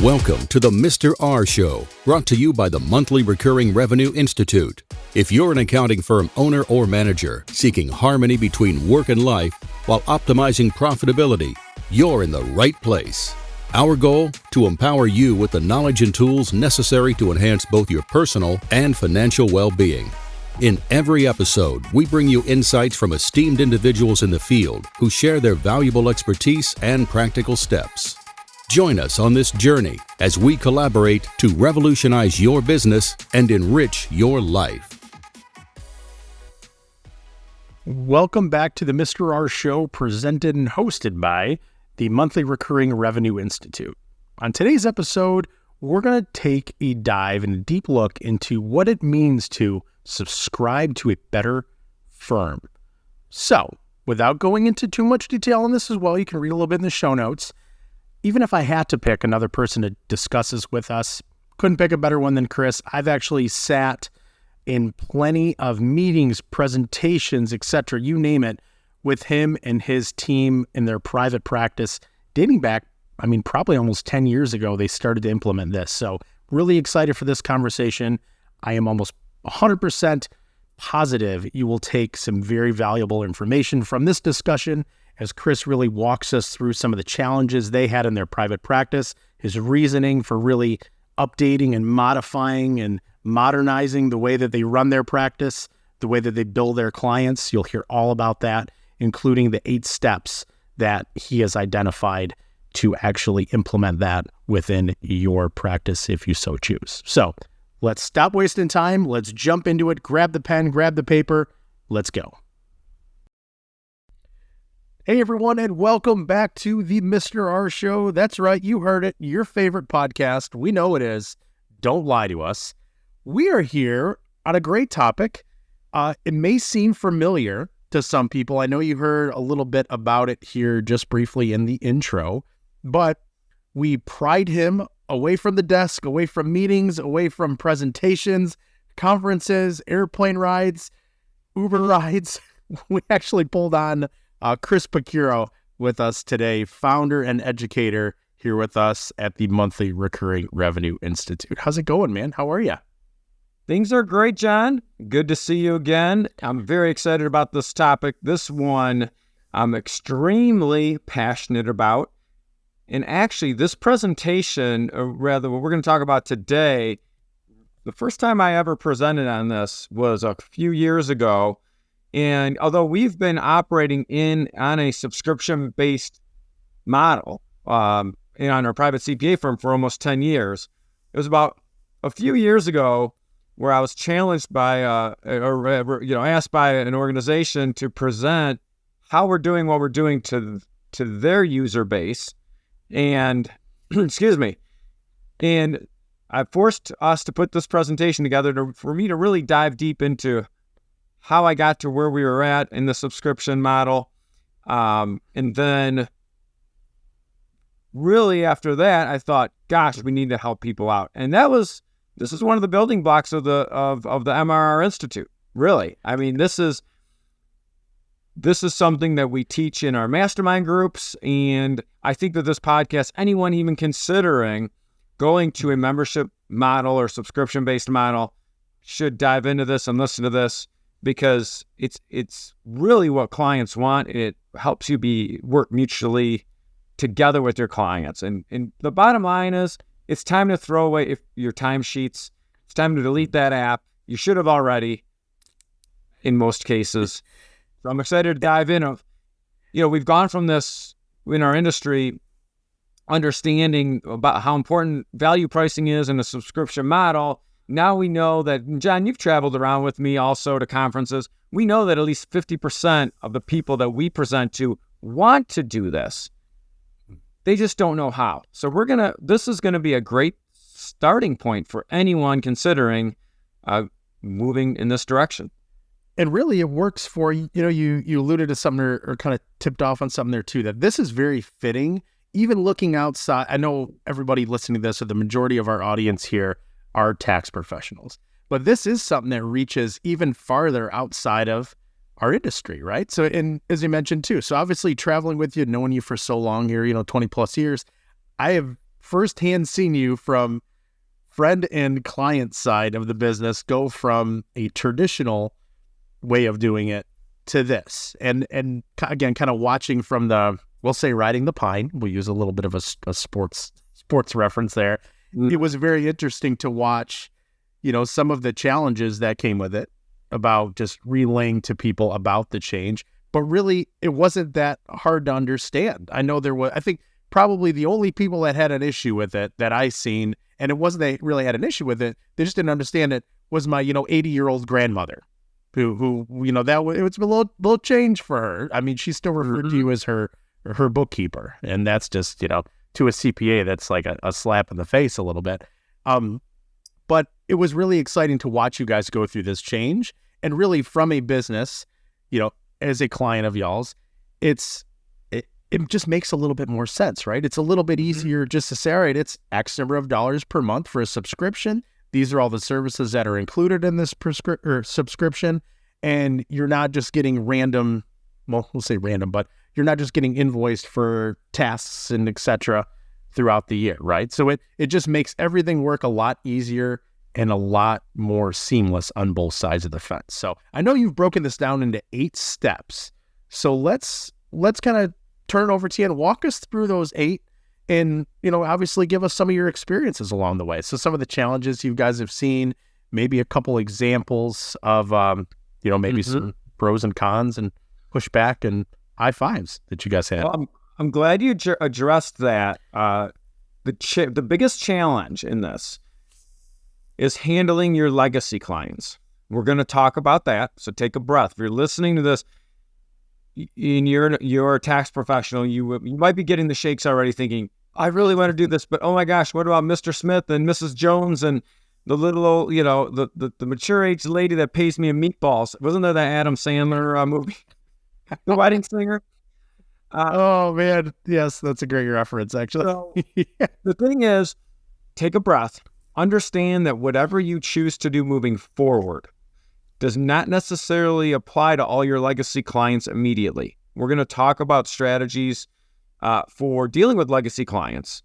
Welcome to the Mr. R Show, brought to you by the Monthly Recurring Revenue Institute. If you're an accounting firm owner or manager seeking harmony between work and life while optimizing profitability, you're in the right place. Our goal? To empower you with the knowledge and tools necessary to enhance both your personal and financial well-being. In every episode, we bring you insights from esteemed individuals in the field who share their valuable expertise and practical steps. Join us on this journey as we collaborate to revolutionize your business and enrich your life. Welcome back to the Mr. R Show, presented and hosted by the Monthly Recurring Revenue Institute. On today's episode, we're going to take a dive and a deep look into what it means to subscribe to a better firm. So, without going into too much detail on this as well, you can read a little bit in the show notes. Even if I had to pick another person to discuss this with us, couldn't pick a better one than Chris. I've actually sat in plenty of meetings, presentations, etc., you name it, with him and his team in their private practice, dating back, probably almost 10 years ago, they started to implement this. So really excited for this conversation. I am almost 100% positive you will take some very valuable information from this discussion as Chris really walks us through some of the challenges they had in their private practice, his reasoning for really updating and modifying and modernizing the way that they run their practice, the way that they bill their clients. You'll hear all about that, including the 8 steps that he has identified to actually implement that within your practice if you so choose. So let's stop wasting time. Let's jump into it. Grab the pen, grab the paper. Let's go. Hey everyone, and welcome back to the Mr. R Show. That's right, you heard it, your favorite podcast. We know it is. Don't lie to us. We are here on a great topic. It may seem familiar to some people. I know you heard a little bit about it here just briefly in the intro, but we pried him away from the desk, away from meetings, away from presentations, conferences, airplane rides, Uber rides. We actually pulled on Chris Pacuro with us today, founder and educator here with us at the Monthly Recurring Revenue Institute. How's it going, man? How are you? Things are great, John. Good to see you again. I'm very excited about this topic. This one I'm extremely passionate about. And actually, this presentation, or rather what we're going to talk about today, the first time I ever presented on this was a few years ago. And although we've been operating on a subscription-based model on our private CPA firm for almost 10 years, it was about a few years ago where I was challenged by, asked by an organization to present how we're doing what we're doing to their user base. And, excuse me, and I forced us to put this presentation together for me to really dive deep into how I got to where we were at in the subscription model. And then really after that, I thought, gosh, we need to help people out. And this is one of the building blocks of the MRR Institute. Really. This is something that we teach in our mastermind groups. And I think that this podcast, anyone even considering going to a membership model or subscription-based model should dive into this and listen to this, because it's really what clients want. It helps you work mutually together with your clients. And the bottom line is, it's time to throw away your timesheets. It's time to delete that app. You should have already, in most cases. So I'm excited to dive in. We've gone from this in our industry, understanding about how important value pricing is in a subscription model. Now we know that, John, you've traveled around with me also to conferences. We know that at least 50% of the people that we present to want to do this. They just don't know how. So this is going to be a great starting point for anyone considering moving in this direction. And really it works for, you alluded to something or kind of tipped off on something there too, that this is very fitting. Even looking outside, I know everybody listening to this, or the majority of our audience here, are tax professionals. But this is something that reaches even farther outside of our industry, right? So, and as you mentioned too, so obviously traveling with you, knowing you for so long here, 20 plus years, I have firsthand seen you from friend and client side of the business go from a traditional way of doing it to this. And again, kind of watching from the, we'll say riding the pine, we'll use a little bit of a sports reference there. It was very interesting to watch, some of the challenges that came with it about just relaying to people about the change. But really, it wasn't that hard to understand. I know I think probably the only people that had an issue with it that I seen, and it wasn't they really had an issue with it, they just didn't understand it, was my, 80-year-old grandmother who it was a little change for her. I mean, she still referred to you as her bookkeeper. And that's just, to a CPA, that's like a slap in the face a little bit. But it was really exciting to watch you guys go through this change. And really from a business, as a client of y'all's, it just makes a little bit more sense, right? It's a little bit easier just to say, all right, it's X number of dollars per month for a subscription. These are all the services that are included in this subscription. And you're not just getting random, well, we'll say random, but you're not just getting invoiced for tasks and et cetera throughout the year, right? So it just makes everything work a lot easier and a lot more seamless on both sides of the fence. So I know you've broken this down into 8 steps. So let's kind of turn it over to you and walk us through those 8 and, obviously give us some of your experiences along the way. So some of the challenges you guys have seen, maybe a couple examples of, maybe some pros and cons and pushback and high fives that you guys had. Well, I'm glad you addressed that. The biggest challenge in this is handling your legacy clients. We're going to talk about that. So take a breath. If you're listening to this and you're a tax professional, you might be getting the shakes already thinking, I really want to do this, but oh my gosh, what about Mr. Smith and Mrs. Jones and the little old, the mature age lady that pays me in meatballs? Wasn't there that Adam Sandler movie? The Wedding Singer? Oh man, yes, that's a great reference actually. So, the thing is, take a breath. Understand that whatever you choose to do moving forward does not necessarily apply to all your legacy clients immediately. We're going to talk about strategies for dealing with legacy clients.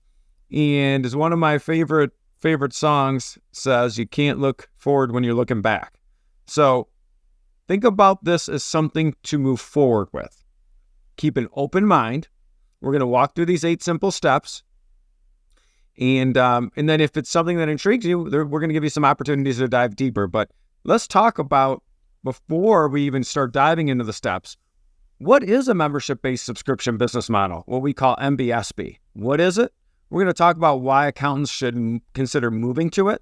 And as one of my favorite songs says, you can't look forward when you're looking back. So think about this as something to move forward with. Keep an open mind. We're going to walk through these 8 simple steps. And then if it's something that intrigues you, we're going to give you some opportunities to dive deeper. But let's talk about, before we even start diving into the steps, what is a membership-based subscription business model, what we call MBSB? What is it? We're going to talk about why accountants should consider moving to it.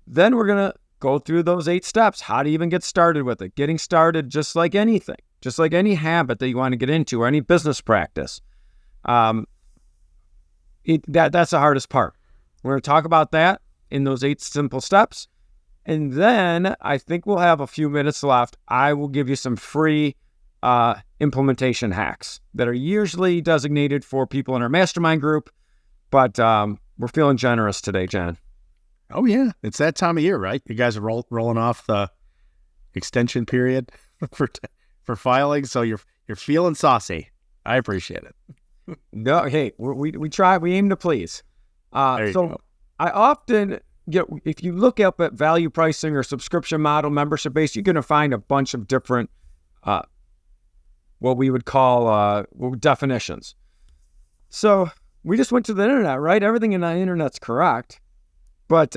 Then we're going to go through those 8 steps, how to even get started with it. Getting started just like anything, just like any habit that you want to get into or any business practice. That's the hardest part. We're going to talk about that in those 8 simple steps. And then I think we'll have a few minutes left. I will give you some free implementation hacks that are usually designated for people in our mastermind group. But we're feeling generous today, Jen. Oh, yeah. It's that time of year, right? You guys are rolling off the extension period for filing. So you're feeling saucy. I appreciate it. No, hey, we try, we aim to please. So I often get, if you look up at value pricing or subscription model, membership based, you're going to find a bunch of different, what we would call definitions. So we just went to the internet, right? Everything in the internet's correct. But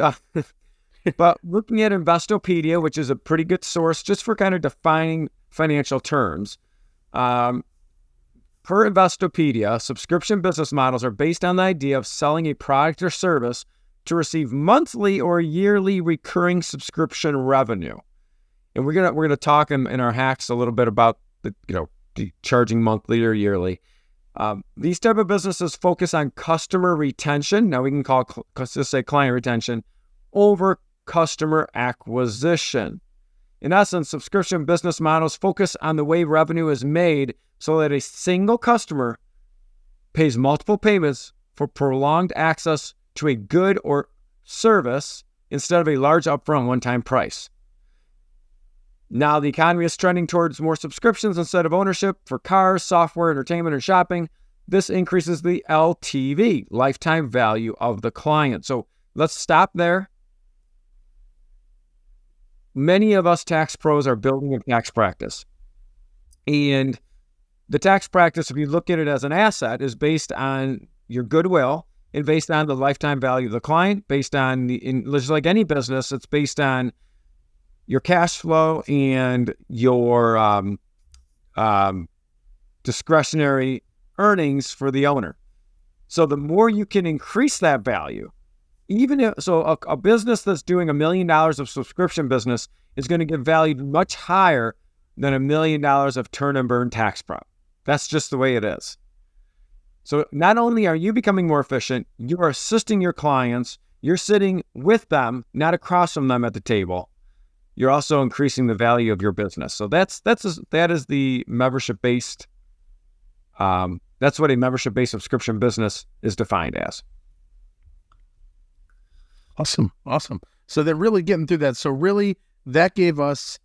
looking at Investopedia, which is a pretty good source just for kind of defining financial terms, per Investopedia, subscription business models are based on the idea of selling a product or service to receive monthly or yearly recurring subscription revenue. And we're gonna talk in our hacks a little bit about the charging monthly or yearly. These type of businesses focus on customer retention. Now we can just say client retention over customer acquisition. In essence, subscription business models focus on the way revenue is made so that a single customer pays multiple payments for prolonged access to a good or service instead of a large upfront one-time price. Now, the economy is trending towards more subscriptions instead of ownership for cars, software, entertainment, and shopping. this increases the LTV, lifetime value of the client. So let's stop there. Many of us tax pros are building a tax practice. And the tax practice, if you look at it as an asset, is based on your goodwill and based on the lifetime value of the client, based on, just like any business, it's based on your cash flow and your discretionary earnings for the owner. So the more you can increase that value, even if, so a business that's doing $1 million of subscription business is going to get valued much higher than $1 million of turn and burn tax prep. That's just the way it is. So not only are you becoming more efficient, you are assisting your clients, you're sitting with them, not across from them at the table. You're also increasing the value of your business. So that is the membership-based, that's what a membership-based subscription business is defined as. Awesome. So they're really getting through that. So really, that gave us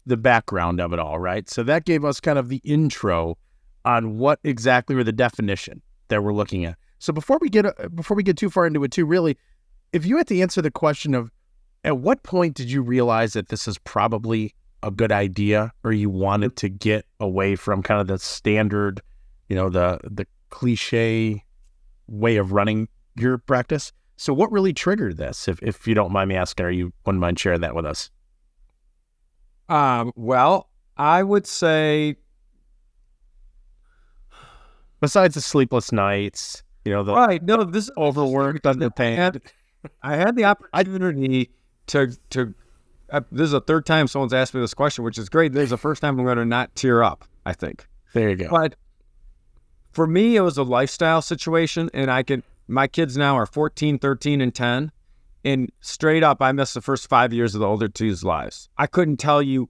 the background of it all, right? So that gave us kind of the intro on what exactly were the definition that we're looking at. So before we get too far into it too, really, if you had to answer the question of at what point did you realize that this is probably a good idea, or you wanted to get away from kind of the standard, the cliche way of running your practice? So what really triggered this, if you don't mind me asking, or you wouldn't mind sharing that with us? Well, I would say, besides the sleepless nights, this overworked, underpaid. I had the opportunity to this is the third time someone's asked me this question, which is great. This is the first time I'm going to not tear up, I think. There you go. But for me, it was a lifestyle situation, and my kids now are 14, 13, and 10. And straight up, I missed the first 5 years of the older two's lives. I couldn't tell you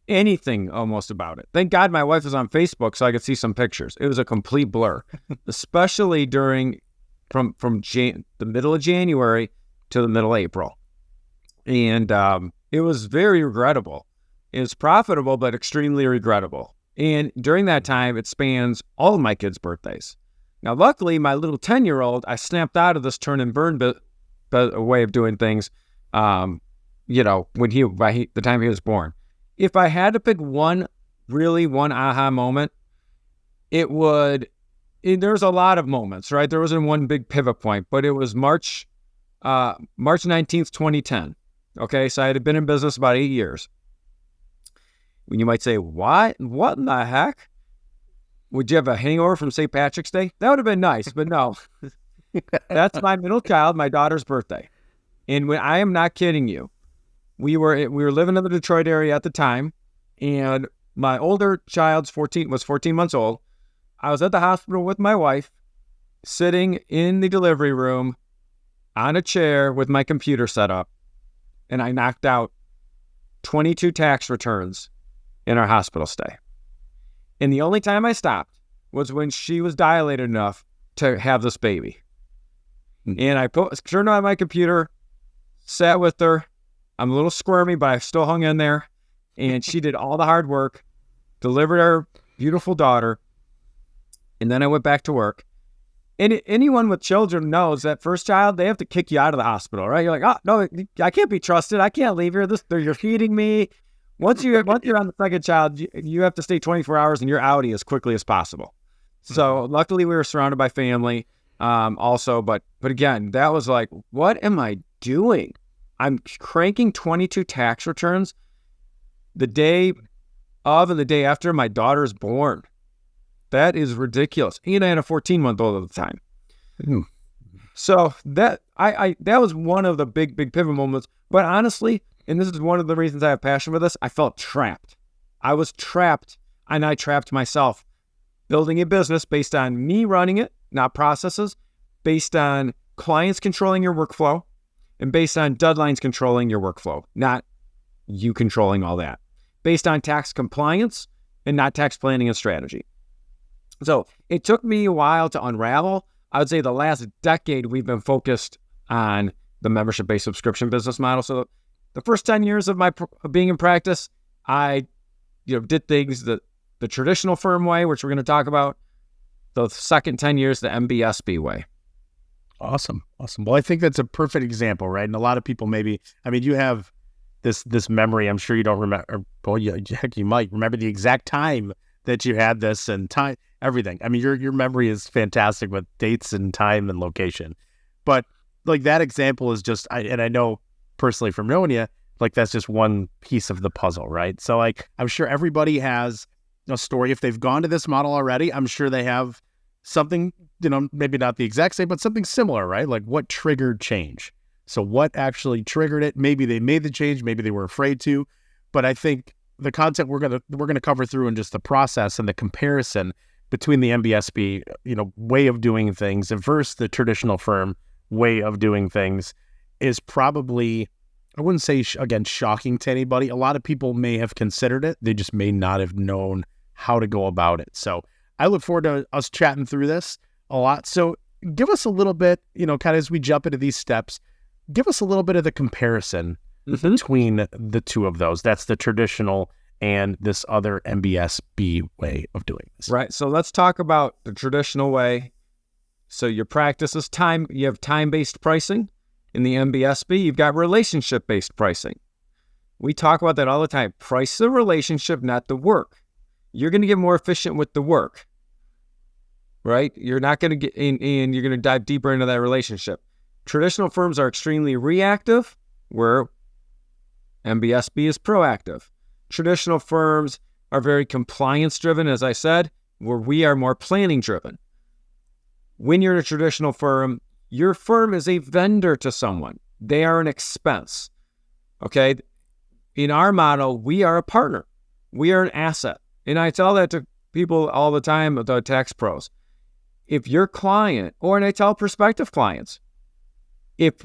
anything almost about it. Thank God my wife was on Facebook so I could see some pictures. It was a complete blur, especially from the middle of January to the middle of April. And it was very regrettable. It was profitable, but extremely regrettable. And during that time, it spans all of my kids' birthdays. Now, luckily, my little 10-year-old, I snapped out of this turn and burn way of doing things, when the time he was born. If I had to pick one aha moment, there's a lot of moments, right? There wasn't one big pivot point, but it was March 19th, 2010. Okay, so I had been in business about 8 years. When you might say, what in the heck? Would you have a hangover from St. Patrick's Day? That would have been nice, but no. That's my middle child, my daughter's birthday. And I am not kidding you. We were living in the Detroit area at the time, and my older child's 14 months old. I was at the hospital with my wife, sitting in the delivery room on a chair with my computer set up, and I knocked out 22 tax returns in our hospital stay. And the only time I stopped was when she was dilated enough to have this baby. And I turned on my computer, sat with her. I'm a little squirmy, but I still hung in there. And she did all the hard work, delivered our beautiful daughter. And then I went back to work. And anyone with children knows that first child, they have to kick you out of the hospital, right? You're like, oh, no, I can't be trusted. I can't leave here. You're feeding me. Once you're on the second child, you have to stay 24 hours and you're outie as quickly as possible. So luckily we were surrounded by family also. But again, that was like, what am I doing? I'm cranking 22 tax returns the day of and the day after my daughter is born. That is ridiculous. And I had a 14-month-old at the time. So that was one of the big pivot moments. But honestly, and this is one of the reasons I have passion for this, I felt trapped. I was trapped, and I trapped myself. Building a business based on me running it, not processes, based on clients controlling your workflow, and based on deadlines controlling your workflow, not you controlling all that. Based on tax compliance and not tax planning and strategy. So it took me a while to unravel. I would say the last decade we've been focused on the membership-based subscription business model. So the first 10 years of being in practice, I did things the traditional firm way, which we're going to talk about. The second 10 years, the MBSB way. Awesome. Well, I think that's a perfect example, right? And a lot of people you have this memory. I'm sure you don't remember. Well, heck, you might remember the exact time that you had this and time, everything. I mean, your memory is fantastic with dates and time and location. But like that example is just, I know personally from knowing you, like that's just one piece of the puzzle, right? So like, I'm sure everybody has a story. If they've gone to this model already, I'm sure they have something, maybe not the exact same, but something similar, right? Like what triggered change? So what actually triggered it? Maybe they made the change, maybe they were afraid to, but I think the content we're gonna cover through and just the process and the comparison between the MBSB, way of doing things versus the traditional firm way of doing things is probably, I wouldn't say again shocking to anybody. A lot of people may have considered it, they just may not have known how to go about it. So I look forward to us chatting through this a lot. So give us a little bit, kind of as we jump into these steps, give us a little bit of the comparison between the two of those. That's the traditional and this other MBSB way of doing this. Right. So let's talk about the traditional way. So your practice is you have time-based pricing. In the MBSB, you've got relationship-based pricing. We talk about that all the time. Price the relationship, not the work. You're going to get more efficient with the work, right? You're not going to get in, and you're going to dive deeper into that relationship. Traditional firms are extremely reactive, where MBSB is proactive. Traditional firms are very compliance-driven, as I said, where we are more planning-driven. When you're in a traditional firm, your firm is a vendor to someone. They are an expense, okay? In our model, we are a partner. We are an asset. And I tell that to people all the time, the tax pros. If your client, and I tell prospective clients, if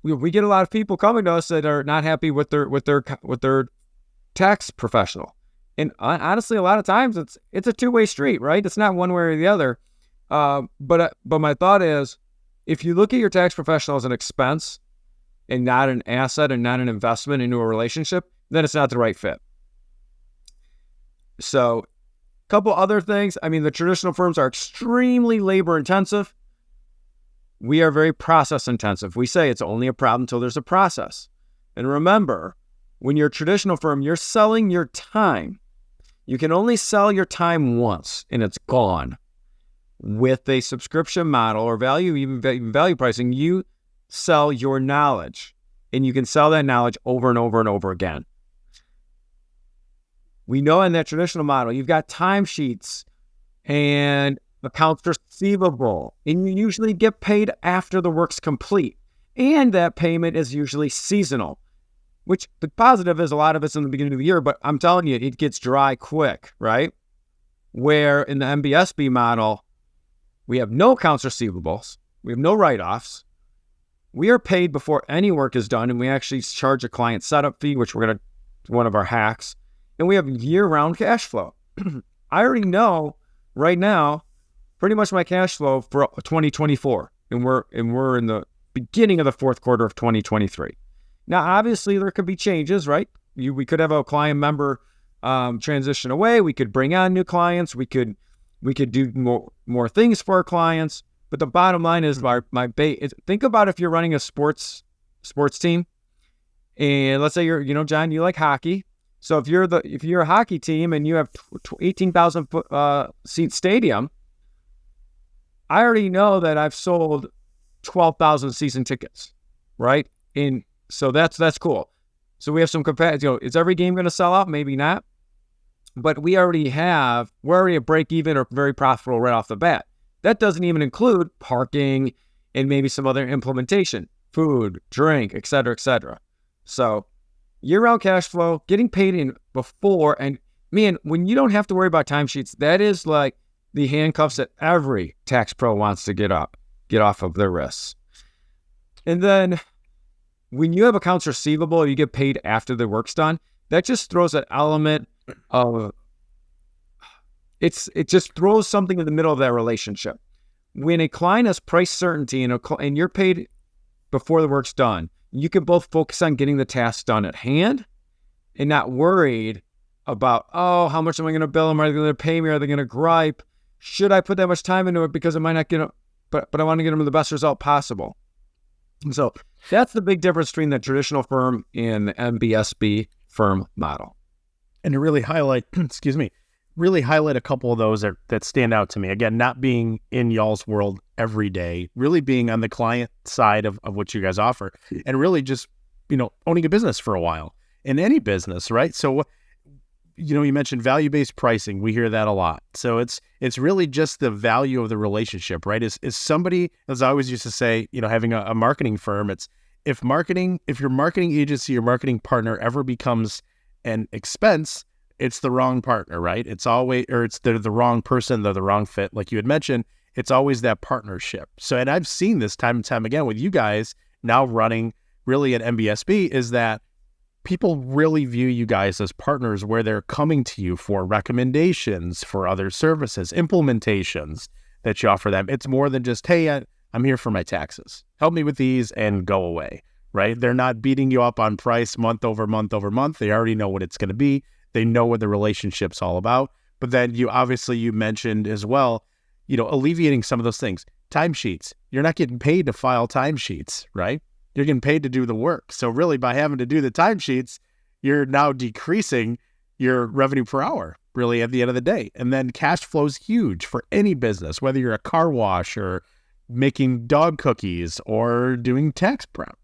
we get a lot of people coming to us that are not happy with their tax professional, and honestly, a lot of times it's a two-way street, right? It's not one way or the other. But my thought is, if you look at your tax professional as an expense and not an asset and not an investment into a relationship, then it's not the right fit. So a couple other things. I mean, the traditional firms are extremely labor intensive. We are very process intensive. We say it's only a problem until there's a process. And remember, when you're a traditional firm, you're selling your time. You can only sell your time once and it's gone. With a subscription model or even value pricing, you sell your knowledge and you can sell that knowledge over and over and over again. We know in that traditional model, you've got timesheets and accounts receivable, and you usually get paid after the work's complete. And that payment is usually seasonal, which the positive is a lot of it's in the beginning of the year, but I'm telling you, it gets dry quick, right? Where in the MBSB model, we have no accounts receivables. We have no write-offs. We are paid before any work is done, and we actually charge a client setup fee, which we're going to, one of our hacks. And we have year-round cash flow. I already know right now pretty much my cash flow for 2024, and we're in the beginning of the fourth quarter of 2023. Now, obviously, there could be changes, right? We could have a client member transition away. We could bring on new clients. We could do more things for our clients. But the bottom line is my base. Think about if you're running a sports team, and let's say John, you like hockey. So if you're a hockey team and you have 18,000 seat stadium, I already know that I've sold 12,000 season tickets, right? And so that's cool. So we have some capacity. Is every game going to sell out? Maybe not. But we're already a break even or very profitable right off the bat. That doesn't even include parking and maybe some other implementation, food, drink, et cetera, et cetera. So year-round cash flow, getting paid in before, and man, when you don't have to worry about timesheets, that is like the handcuffs that every tax pro wants to get off of their wrists. And then when you have accounts receivable, you get paid after the work's done, that just throws an element of, it just throws something in the middle of that relationship. When a client has price certainty and you're paid before the work's done, you can both focus on getting the task done at hand and not worried about, how much am I going to bill them? Are they going to pay me? Are they going to gripe? should I put that much time into it because I might not get it, but I want to get them the best result possible. And so that's the big difference between the traditional firm and the MBSB firm model. And to really highlight, really highlight a couple of those that stand out to me. Again, not being in y'all's world every day, really being on the client side of what you guys offer, and really just, owning a business for a while in any business, right? So, you mentioned value-based pricing. We hear that a lot. So it's really just the value of the relationship, right? Is somebody, as I always used to say, having a marketing firm, it's if your marketing agency or marketing partner ever becomes an expense, it's the wrong partner, right? It's always, or they're the wrong person, they're the wrong fit. Like you had mentioned, it's always that partnership. So, and I've seen this time and time again with you guys now running really an MBSB, is that people really view you guys as partners where they're coming to you for recommendations for other services, implementations that you offer them. It's more than just, hey, I'm here for my taxes. Help me with these and go away, right? They're not beating you up on price month over month over month. They already know what it's going to be. They know what the relationship's all about. But then you mentioned as well, alleviating some of those things. Timesheets. You're not getting paid to file timesheets, right? You're getting paid to do the work. So really by having to do the timesheets, you're now decreasing your revenue per hour really at the end of the day. And then cash flow is huge for any business, whether you're a car wash or making dog cookies or doing tax prep,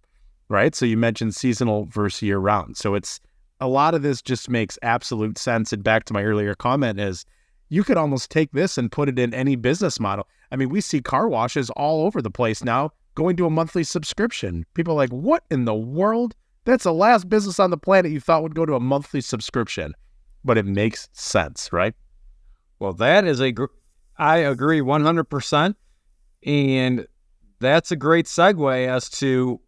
right? So you mentioned seasonal versus year round. So it's a lot of this just makes absolute sense. And back to my earlier comment is you could almost take this and put it in any business model. I mean, we see car washes all over the place now going to a monthly subscription. People are like, what in the world? That's the last business on the planet you thought would go to a monthly subscription. But it makes sense, right? Well, that is I agree 100%. And that's a great segue as to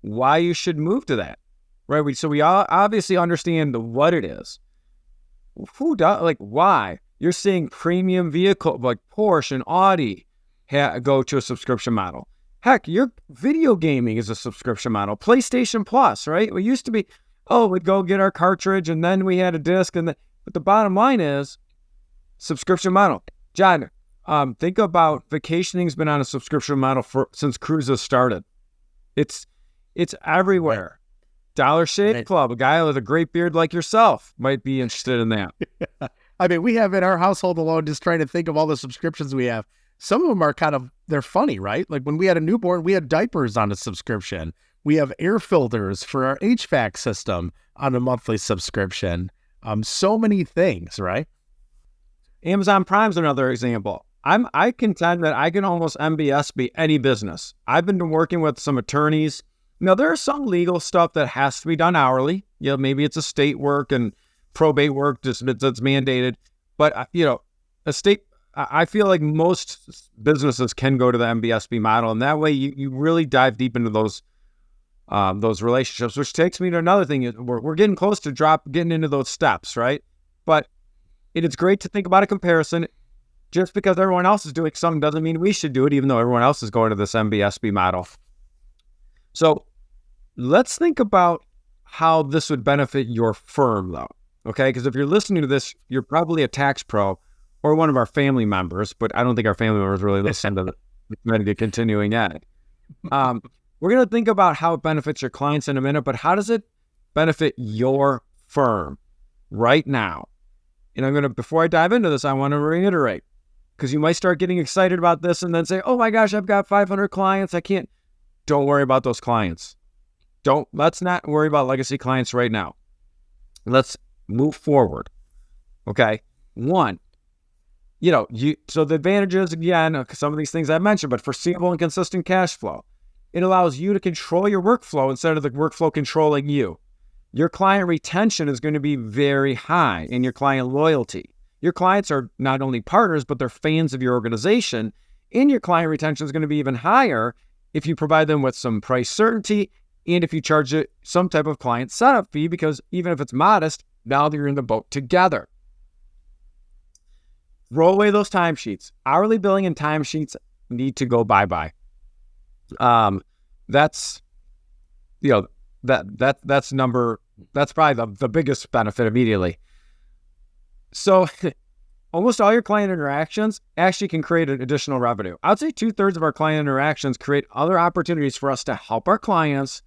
why you should move to that, right? So we all obviously understand what it is. Who does, why? You're seeing premium vehicle like Porsche and Audi go to a subscription model. Heck, your video gaming is a subscription model. PlayStation Plus, right? We used to be, we'd go get our cartridge and then we had a disc. But the bottom line is subscription model. John, think about vacationing's been on a subscription model since cruises started. It's everywhere. Dollar Shave Club, a guy with a great beard like yourself might be interested in that. I mean, we have in our household alone, just trying to think of all the subscriptions we have. Some of them are they're funny, right? Like when we had a newborn, we had diapers on a subscription. We have air filters for our HVAC system on a monthly subscription. So many things, right? Amazon Prime's another example. I contend that I can almost MBSB any business. I've been working with some attorneys. Now, there is some legal stuff that has to be done hourly. Maybe it's estate work and probate work that's mandated. But, I feel like most businesses can go to the MBSB model, and that way you really dive deep into those relationships, which takes me to another thing. We're getting close to getting into those steps, right? But it's great to think about a comparison. Just because everyone else is doing something doesn't mean we should do it, even though everyone else is going to this MBSB model. So let's think about how this would benefit your firm, though, okay? Because if you're listening to this, you're probably a tax pro or one of our family members, but I don't think our family members really listen to the continuing ed. We're going to think about how it benefits your clients in a minute, but how does it benefit your firm right now? And before I dive into this, I want to reiterate, because you might start getting excited about this and then say, oh my gosh, I've got 500 clients. I can't. Don't worry about those clients. Let's not worry about legacy clients right now. Let's move forward. Okay. One, so the advantages, again, some of these things I mentioned, but foreseeable and consistent cash flow. It allows you to control your workflow instead of the workflow controlling you. Your client retention is going to be very high in your client loyalty. Your clients are not only partners, but they're fans of your organization. And your client retention is going to be even higher if you provide them with some price certainty and if you charge it some type of client setup fee, because even if it's modest, now you're in the boat together. Throw away those timesheets. Hourly billing and timesheets need to go bye-bye. That's probably the biggest benefit immediately. So almost all your client interactions actually can create an additional revenue. I'd say 2/3 of our client interactions create other opportunities for us to help our clients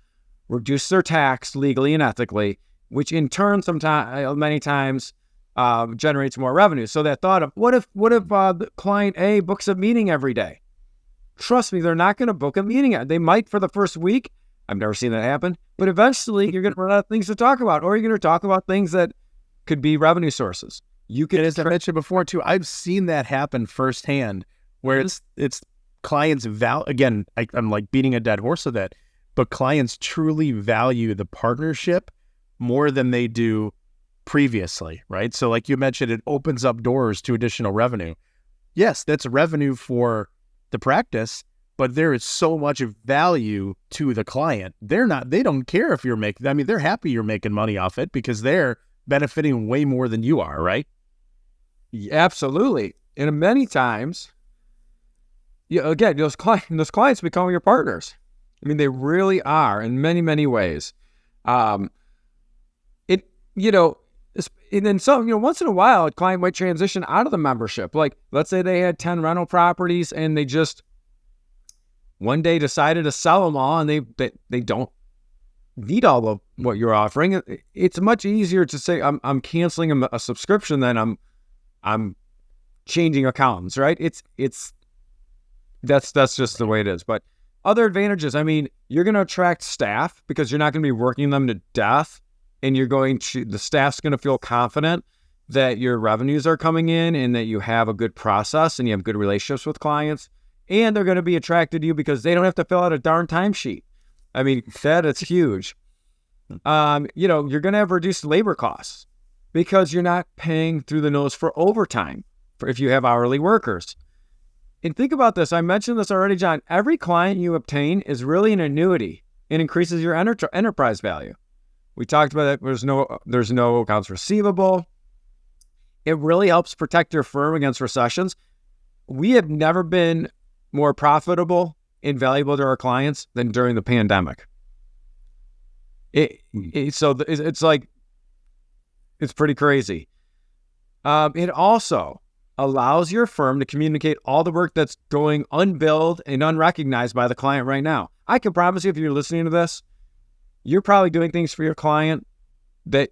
reduce their tax legally and ethically, which in turn many times generates more revenue. So that thought of what if the client A books a meeting every day? Trust me, they're not going to book a meeting. They might for the first week. I've never seen that happen. But eventually, you're going to run out of things to talk about, or you're going to talk about things that could be revenue sources. You can, as I mentioned before too, I've seen that happen firsthand, where it's clients again, I'm like beating a dead horse with that, but clients truly value the partnership more than they do previously, right? So like you mentioned, it opens up doors to additional revenue. Yes, that's revenue for the practice, but there is so much value to the client. They don't care if you're making, I mean, they're happy you're making money off it because they're benefiting way more than you are, right? Absolutely. And many times, again, those clients become your partners. I mean, they really are in many, many ways. And then once in a while, a client might transition out of the membership. Like, let's say they had 10 rental properties and they just one day decided to sell them all, and they don't need all of what you're offering. It's much easier to say I'm canceling a subscription than I'm changing accountants, right? That's just the way it is. But other advantages, I mean, you're going to attract staff because you're not going to be working them to death, and the staff's going to feel confident that your revenues are coming in and that you have a good process and you have good relationships with clients, and they're going to be attracted to you because they don't have to fill out a darn timesheet. I mean, that is huge. You're going to have reduced labor costs because you're not paying through the nose for overtime if you have hourly workers. And think about this. I mentioned this already, John. Every client you obtain is really an annuity. It increases your enterprise value. We talked about that. There's no accounts receivable. It really helps protect your firm against recessions. We have never been more profitable and valuable to our clients than during the pandemic. It's pretty crazy. It also allows your firm to communicate all the work that's going unbilled and unrecognized by the client right now. I can promise you, if you're listening to this, you're probably doing things for your client that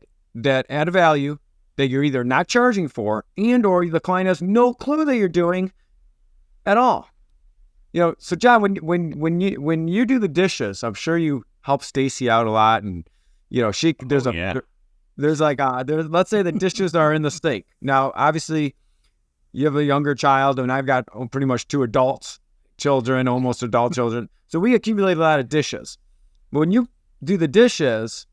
add value that you're either not charging for, and or the client has no clue that you're doing at all. So John, when you do the dishes, I'm sure you help Stacy out a lot, and let's say the dishes are in the sink. Now, obviously, you have a younger child, and I've got pretty much 2 almost adult children. So we accumulate a lot of dishes. But when you do the dishes,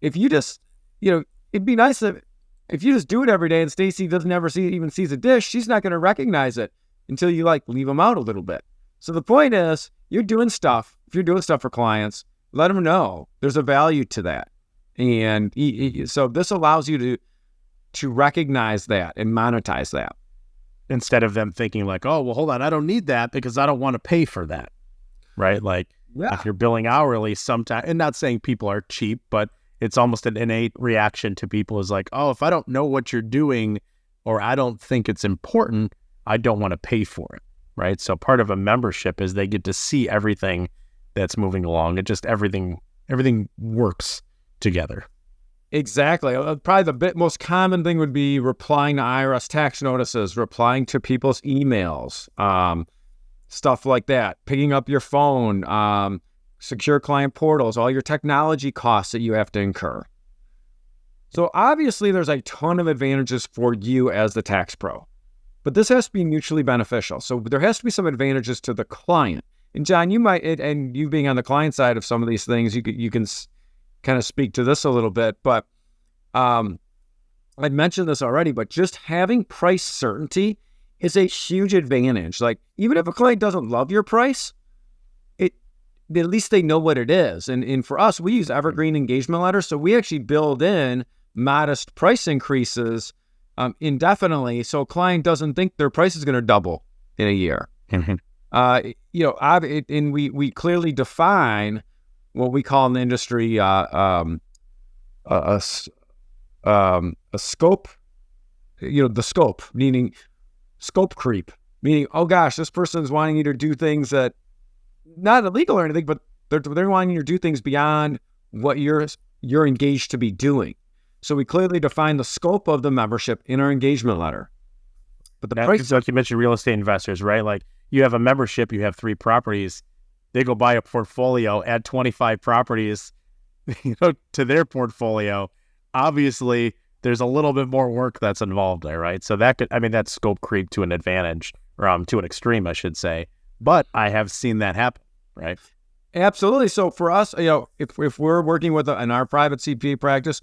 if you just, it'd be nice if you just do it every day and Stacy doesn't ever sees a dish, she's not going to recognize it until you leave them out a little bit. So the point is, you're doing stuff. If you're doing stuff for clients, let them know there's a value to that. And so this allows you to recognize that and monetize that. Instead of them thinking like, oh, well, hold on, I don't need that because I don't want to pay for that, right? Like, if you're billing hourly sometimes, and not saying people are cheap, but it's almost an innate reaction to people is like, oh, if I don't know what you're doing or I don't think it's important, I don't want to pay for it, right? So part of a membership is they get to see everything that's moving along. It just everything works together. Exactly. Probably the most common thing would be replying to IRS tax notices, replying to people's emails, stuff like that, picking up your phone, secure client portals, all your technology costs that you have to incur. So obviously there's a ton of advantages for you as the tax pro, but this has to be mutually beneficial. So there has to be some advantages to the client. And John, and you being on the client side of some of these things, you can kind of speak to this a little bit, but I'd mentioned this already, but just having price certainty is a huge advantage. Like, even if a client doesn't love your price, at least they know what it is. And for us, we use evergreen engagement letters, so we actually build in modest price increases indefinitely, so a client doesn't think their price is going to double in a year. Mm-hmm. And we clearly define what we call in the industry a scope the scope, meaning scope creep, meaning, oh gosh, this person's wanting you to do things that not illegal or anything, but they're wanting you to do things beyond what you're engaged to be doing. So we clearly define the scope of the membership in our engagement letter. But the price, like you mentioned, real estate investors, right? Like you have a membership, you have 3 properties. They go buy a portfolio, add 25 properties, to their portfolio. Obviously, there's a little bit more work that's involved there, right? So that's scope creep to an advantage, or to an extreme, I should say. But I have seen that happen, right? Absolutely. So for us, if we're working with in our private CPA practice,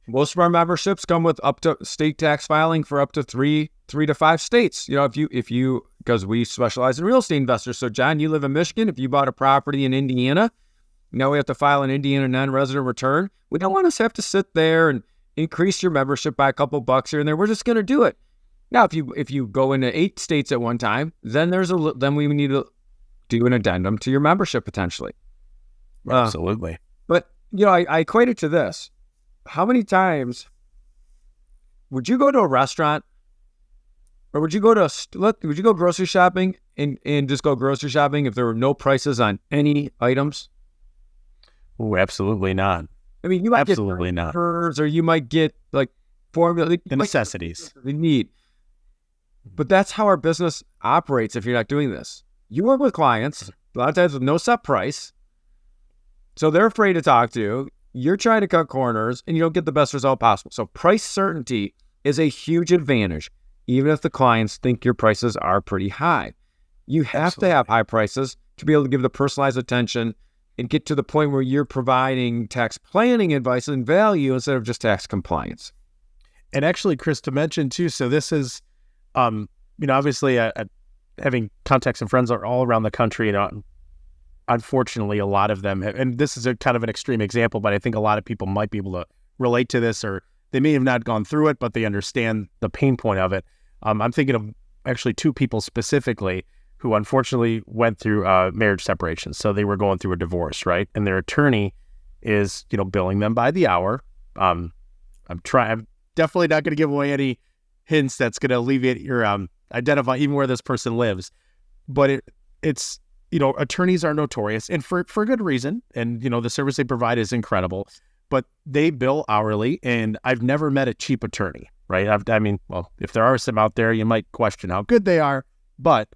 most of our memberships come with up to state tax filing for up to three to 5 states. If you because we specialize in real estate investors. So John, you live in Michigan. If you bought a property in Indiana, now we have to file an Indiana non-resident return. We don't want to have to sit there and increase your membership by a couple bucks here and there. We're just going to do it. Now, if you go into 8 states at one time, then we need to do an addendum to your membership potentially. Absolutely. But I equate it to this. How many times would you go to a restaurant, or would you go grocery shopping and just go grocery shopping if there were no prices on any items? Oh, absolutely not. I mean, you might absolutely get not. Or you might get like formula, the necessities they need. But that's how our business operates. If you're not doing this, you work with clients a lot of times with no set price, so they're afraid to talk to you. You're trying to cut corners, and you don't get the best result possible. So price certainty is a huge advantage, even if the clients think your prices are pretty high. You have to have high prices to be able to give the personalized attention and get to the point where you're providing tax planning advice and value instead of just tax compliance. And actually, Chris, to mention too, so this is, obviously having contacts and friends are all around the country, unfortunately, a lot of them, and this is a kind of an extreme example, but I think a lot of people might be able to relate to this, or they may have not gone through it, but they understand the pain point of it. I'm thinking of actually 2 people specifically who unfortunately went through marriage separation. So they were going through a divorce, right? And their attorney is, billing them by the hour. I'm definitely not going to give away any hints that's going to alleviate your identify even where this person lives. But it's attorneys are notorious, and for good reason. And, the service they provide is incredible, but they bill hourly, and I've never met a cheap attorney, right? If there are some out there, you might question how good they are, but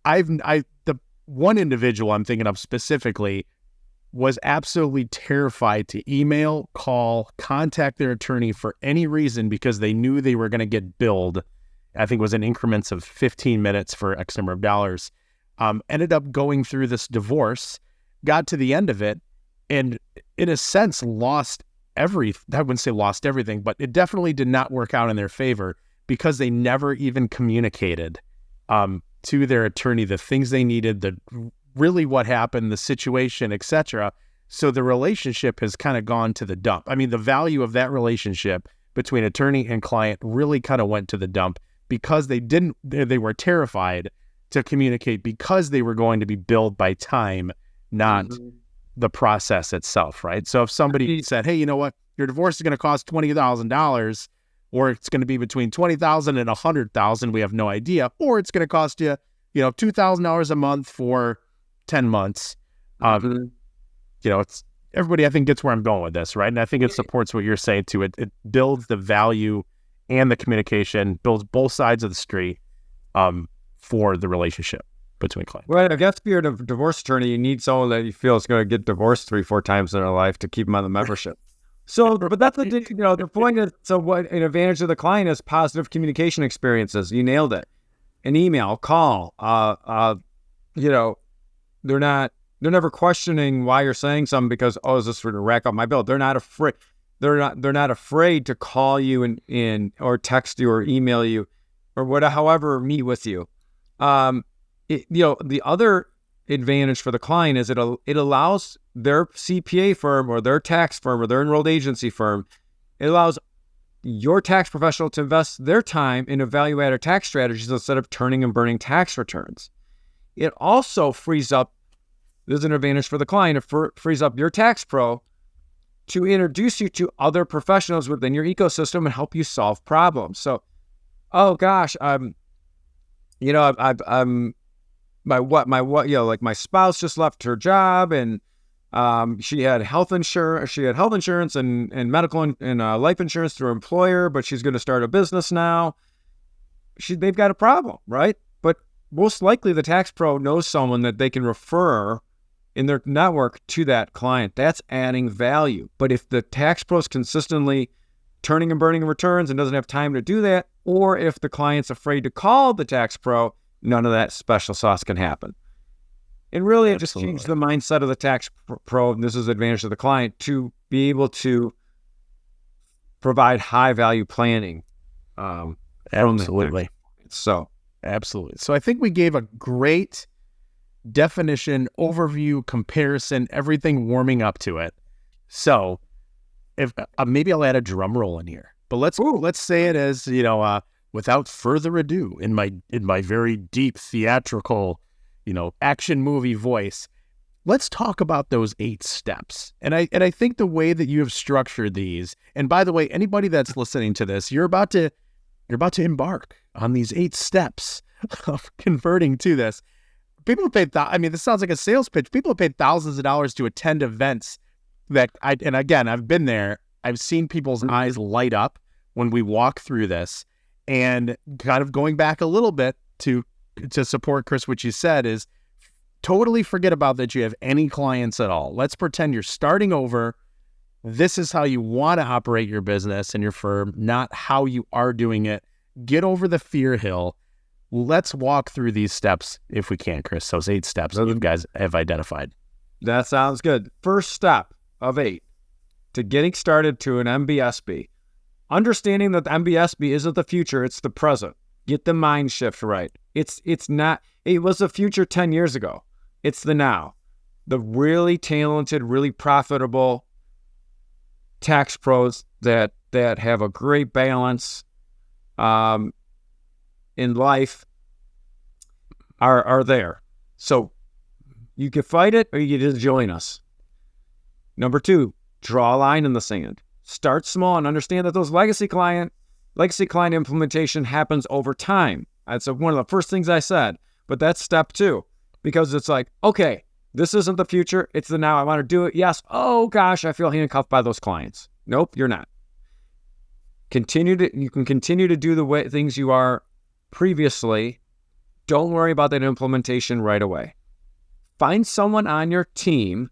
the one individual I'm thinking of specifically was absolutely terrified to email, call, contact their attorney for any reason because they knew they were going to get billed. I think it was in increments of 15 minutes for X number of dollars. Ended up going through this divorce, got to the end of it, and in a sense lost I wouldn't say lost everything, but it definitely did not work out in their favor because they never even communicated to their attorney the things they needed, really what happened, the situation, etc. So the relationship has kind of gone to the dump. I mean, the value of that relationship between attorney and client really kind of went to the dump because they were terrified to communicate because they were going to be billed by time, not the process itself, right? So if somebody said, hey, you know what, your divorce is going to cost $20,000, or it's going to be between $20,000 and $100,000, we have no idea, or it's going to cost you, $2,000 a month for 10 months. It's everybody, I think, gets where I'm going with this, right? And I think it supports what you're saying too. It builds the value and the communication, builds both sides of the street for the relationship between clients. Well, I guess if you're a divorce attorney, you need someone that you feel is going to get divorced 3-4 times in their life to keep them on the membership. So, but that's the point is, so what an advantage of the client is positive communication experiences. You nailed it. An email, call, they're never questioning why you're saying something because, is this for to rack up my bill? They're not afraid. They're not afraid to call you and or text you or email you or however meet with you. The other advantage for the client is it allows their CPA firm or their tax firm or their enrolled agency firm, it allows your tax professional to invest their time in value-added tax strategies instead of turning and burning tax returns. It also frees up, there's an advantage for the client, it frees up your tax pro to introduce you to other professionals within your ecosystem and help you solve problems. So, oh gosh, I'm my spouse just left her job, and she had health insurance and medical and life insurance through her employer, but she's going to start a business now. They've got a problem, right? But most likely the tax pro knows someone that they can refer in their network to that client. That's adding value. But if the tax pro is consistently turning and burning returns and doesn't have time to do that, or if the client's afraid to call the tax pro, none of that special sauce can happen. And really, it just changed the mindset of the tax pro, and this is the advantage of the client, to be able to provide high-value planning. Absolutely. Absolutely. So I think we gave a great definition, overview, comparison, everything warming up to it. So if maybe I'll add a drum roll in here, but let's say it as, without further ado, in my very deep theatrical, action movie voice, let's talk about those 8 steps. And I think the way that you have structured these, and by the way, anybody that's listening to this, you're about to embark on these 8 steps of converting to this. People have paid, this sounds like a sales pitch. People have paid thousands of dollars to attend events and again, I've been there. I've seen people's eyes light up when we walk through this. And kind of going back a little bit to support, Chris, what you said is totally forget about that you have any clients at all. Let's pretend you're starting over. This is how you want to operate your business and your firm, not how you are doing it. Get over the fear hill. Let's walk through these steps if we can, Chris. Those 8 steps that you guys have identified. That sounds good. First step of 8 to getting started to an MBSB. Understanding that the MBSB isn't the future, it's the present. Get the mind shift right. It was the future 10 years ago. It's the now. The really talented, really profitable tax pros that have a great balance in life are there. So you can fight it or you can just join us. Number 2, draw a line in the sand. Start small and understand that those legacy client implementation happens over time. That's one of the first things I said, but that's step 2, because it's like, okay, this isn't the future. It's the now. I want to do it. Yes. Oh gosh, I feel handcuffed by those clients. Nope, you're not. You can continue to do the way things you are previously. Don't worry about that implementation right away. Find someone on your team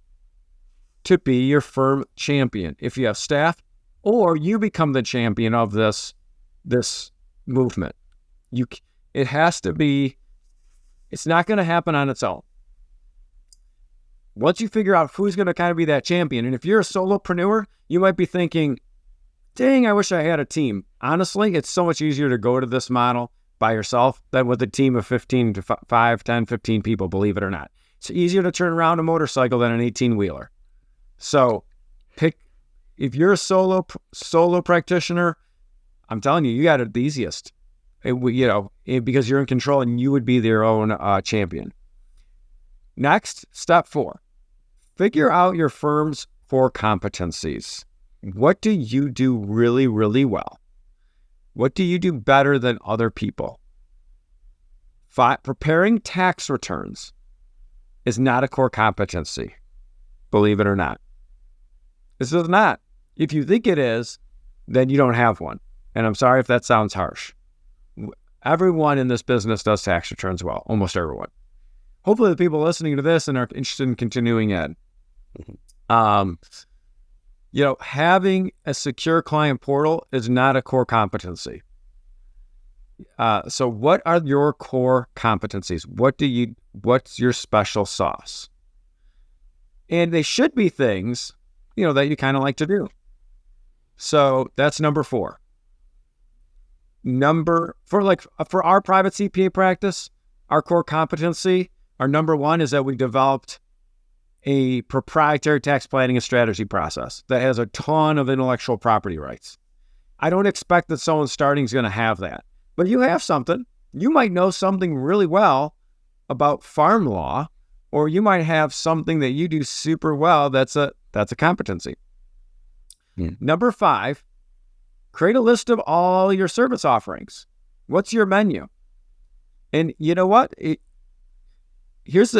to be your firm champion. If you have staff, or you become the champion of this movement. It has to be, it's not going to happen on its own. Once you figure out who's going to kind of be that champion, and if you're a solopreneur, you might be thinking, dang, I wish I had a team. Honestly, it's so much easier to go to this model by yourself than with a team of 15 to 5, 10, 15 people, believe it or not. It's easier to turn around a motorcycle than an 18-wheeler. So if you're a solo practitioner, I'm telling you, you got it the easiest, because you're in control and you would be their own champion. Next, step 4, figure out your firm's core competencies. What do you do really, really well? What do you do better than other people? Preparing tax returns is not a core competency, believe it or not. This is not. If you think it is, then you don't have one. And I'm sorry if that sounds harsh. Everyone in this business does tax returns well, almost everyone. Hopefully the people listening to this and are interested in continuing ed. Having a secure client portal is not a core competency. So what are your core competencies? What's your special sauce? And they should be things, that you kind of like to do. So that's number 4. For our private CPA practice, our core competency, our number 1 is that we developed a proprietary tax planning and strategy process that has a ton of intellectual property rights. I don't expect that someone starting is going to have that, but you have something. You might know something really well about farm law, or you might have something that you do super well that's a competency. Number 5, create a list of all your service offerings. What's your menu? And you know what? Here's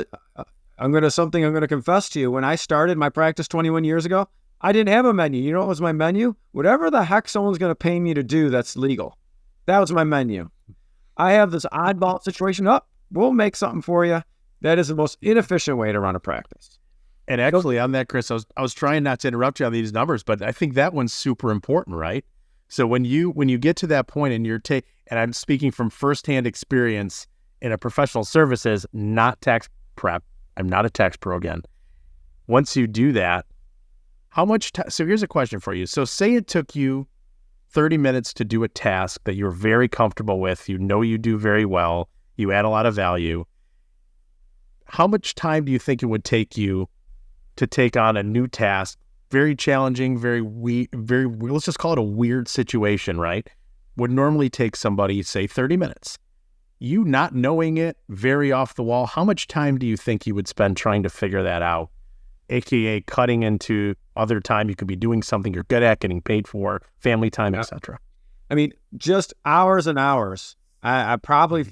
I'm going to confess to you. When I started my practice 21 years ago, I didn't have a menu. You know what was my menu? Whatever the heck someone's going to pay me to do that's legal. That was my menu. I have this oddball situation. We'll make something for you. That is the most inefficient way to run a practice. And actually on that, Chris, I was trying not to interrupt you on these numbers, but I think that one's super important, right? So when you get to that point and and I'm speaking from firsthand experience in a professional services, not tax prep. I'm not a tax pro again. Once you do that, how much so here's a question for you. So say it took you 30 minutes to do a task that you're very comfortable with, you know you do very well, you add a lot of value. How much time do you think it would take you to take on a new task? Very challenging, very let's just call it a weird situation, right? Would normally take somebody, say, 30 minutes. You not knowing it, very off the wall, how much time do you think you would spend trying to figure that out? AKA cutting into other time you could be doing something you're good at, getting paid for, family time, etc. I mean, just hours and hours. I probably,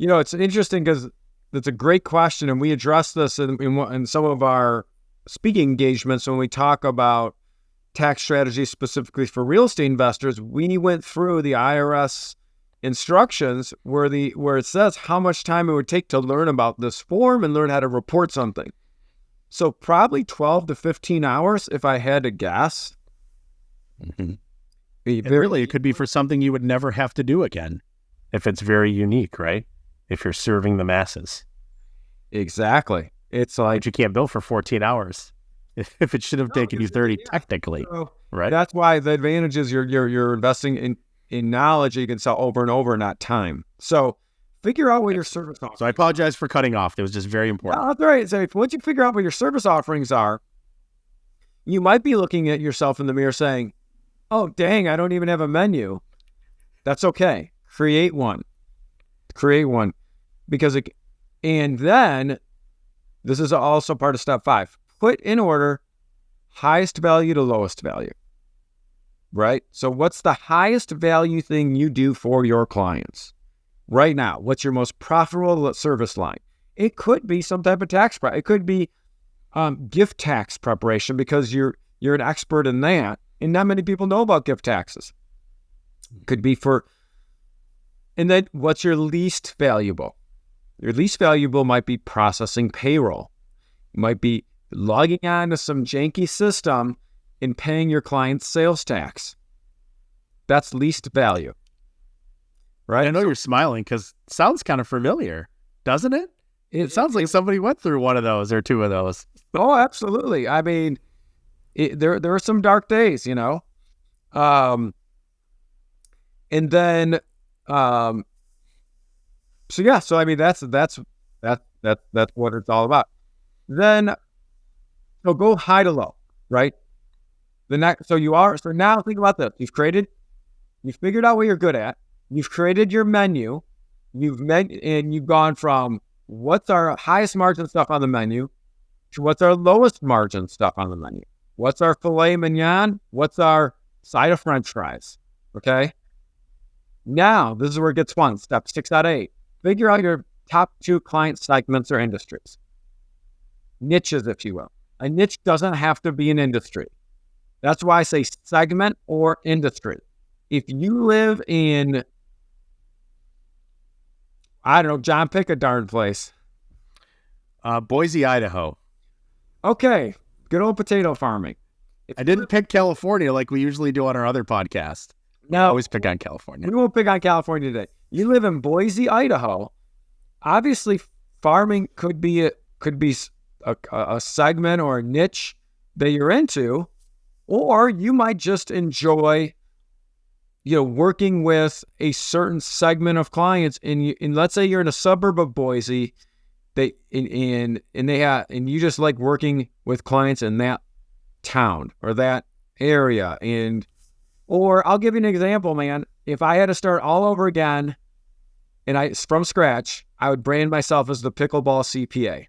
it's interesting because it's a great question, and we address this in some of our speaking engagements when we talk about tax strategies specifically for real estate investors. We went through the IRS instructions where it says how much time it would take to learn about this form and learn how to report something. So probably 12 to 15 hours if I had to guess. Mm-hmm. Really, it could be for something you would never have to do again if it's very unique, right? If you're serving the masses. Exactly. It's like... But you can't bill for 14 hours if it should have taken you 30 technically, right? That's why the advantage is you're investing in knowledge that you can sell over and over, not time. So figure out what your service offerings are. So I apologize for cutting off. It was just very important. No, that's all right. So once you figure out what your service offerings are, you might be looking at yourself in the mirror saying, oh, dang, I don't even have a menu. That's okay. Create one. And then this is also part of step 5. Put in order highest value to lowest value, right? So what's the highest value thing you do for your clients right now? What's your most profitable service line? It could be some type of tax prep. It could be gift tax preparation because you're an expert in that, and not many people know about gift taxes. It could be and then what's your least valuable? Your least valuable might be processing payroll. It might be logging on to some janky system and paying your client's sales tax. That's least value, right? I know you're smiling because it sounds kind of familiar, doesn't it? It sounds like somebody went through one of those or two of those. Oh, absolutely. I mean, there are some dark days, and then, so I mean, that's what it's all about. Then, so go high to low, right? So now think about this. You've figured out what you're good at. You've created your menu. And you've gone from what's our highest margin stuff on the menu to what's our lowest margin stuff on the menu. What's our filet mignon? What's our side of French fries? Okay. Now, this is where it gets fun. Step 6 out of 8. Figure out your top 2 client segments or industries. Niches, if you will. A niche doesn't have to be an industry. That's why I say segment or industry. If you live in, I don't know, John, pick a darn place. Boise, Idaho. Okay. Good old potato farming. I didn't pick California like we usually do on our other podcast. No. I always pick on California. We won't pick on California today. You live in Boise, Idaho. Obviously, farming could be a segment or a niche that you're into, or you might just enjoy, working with a certain segment of clients. And let's say you're in a suburb of Boise, and you just like working with clients in that town or that area. Or I'll give you an example, man. If I had to start all over again from scratch, I would brand myself as the pickleball CPA.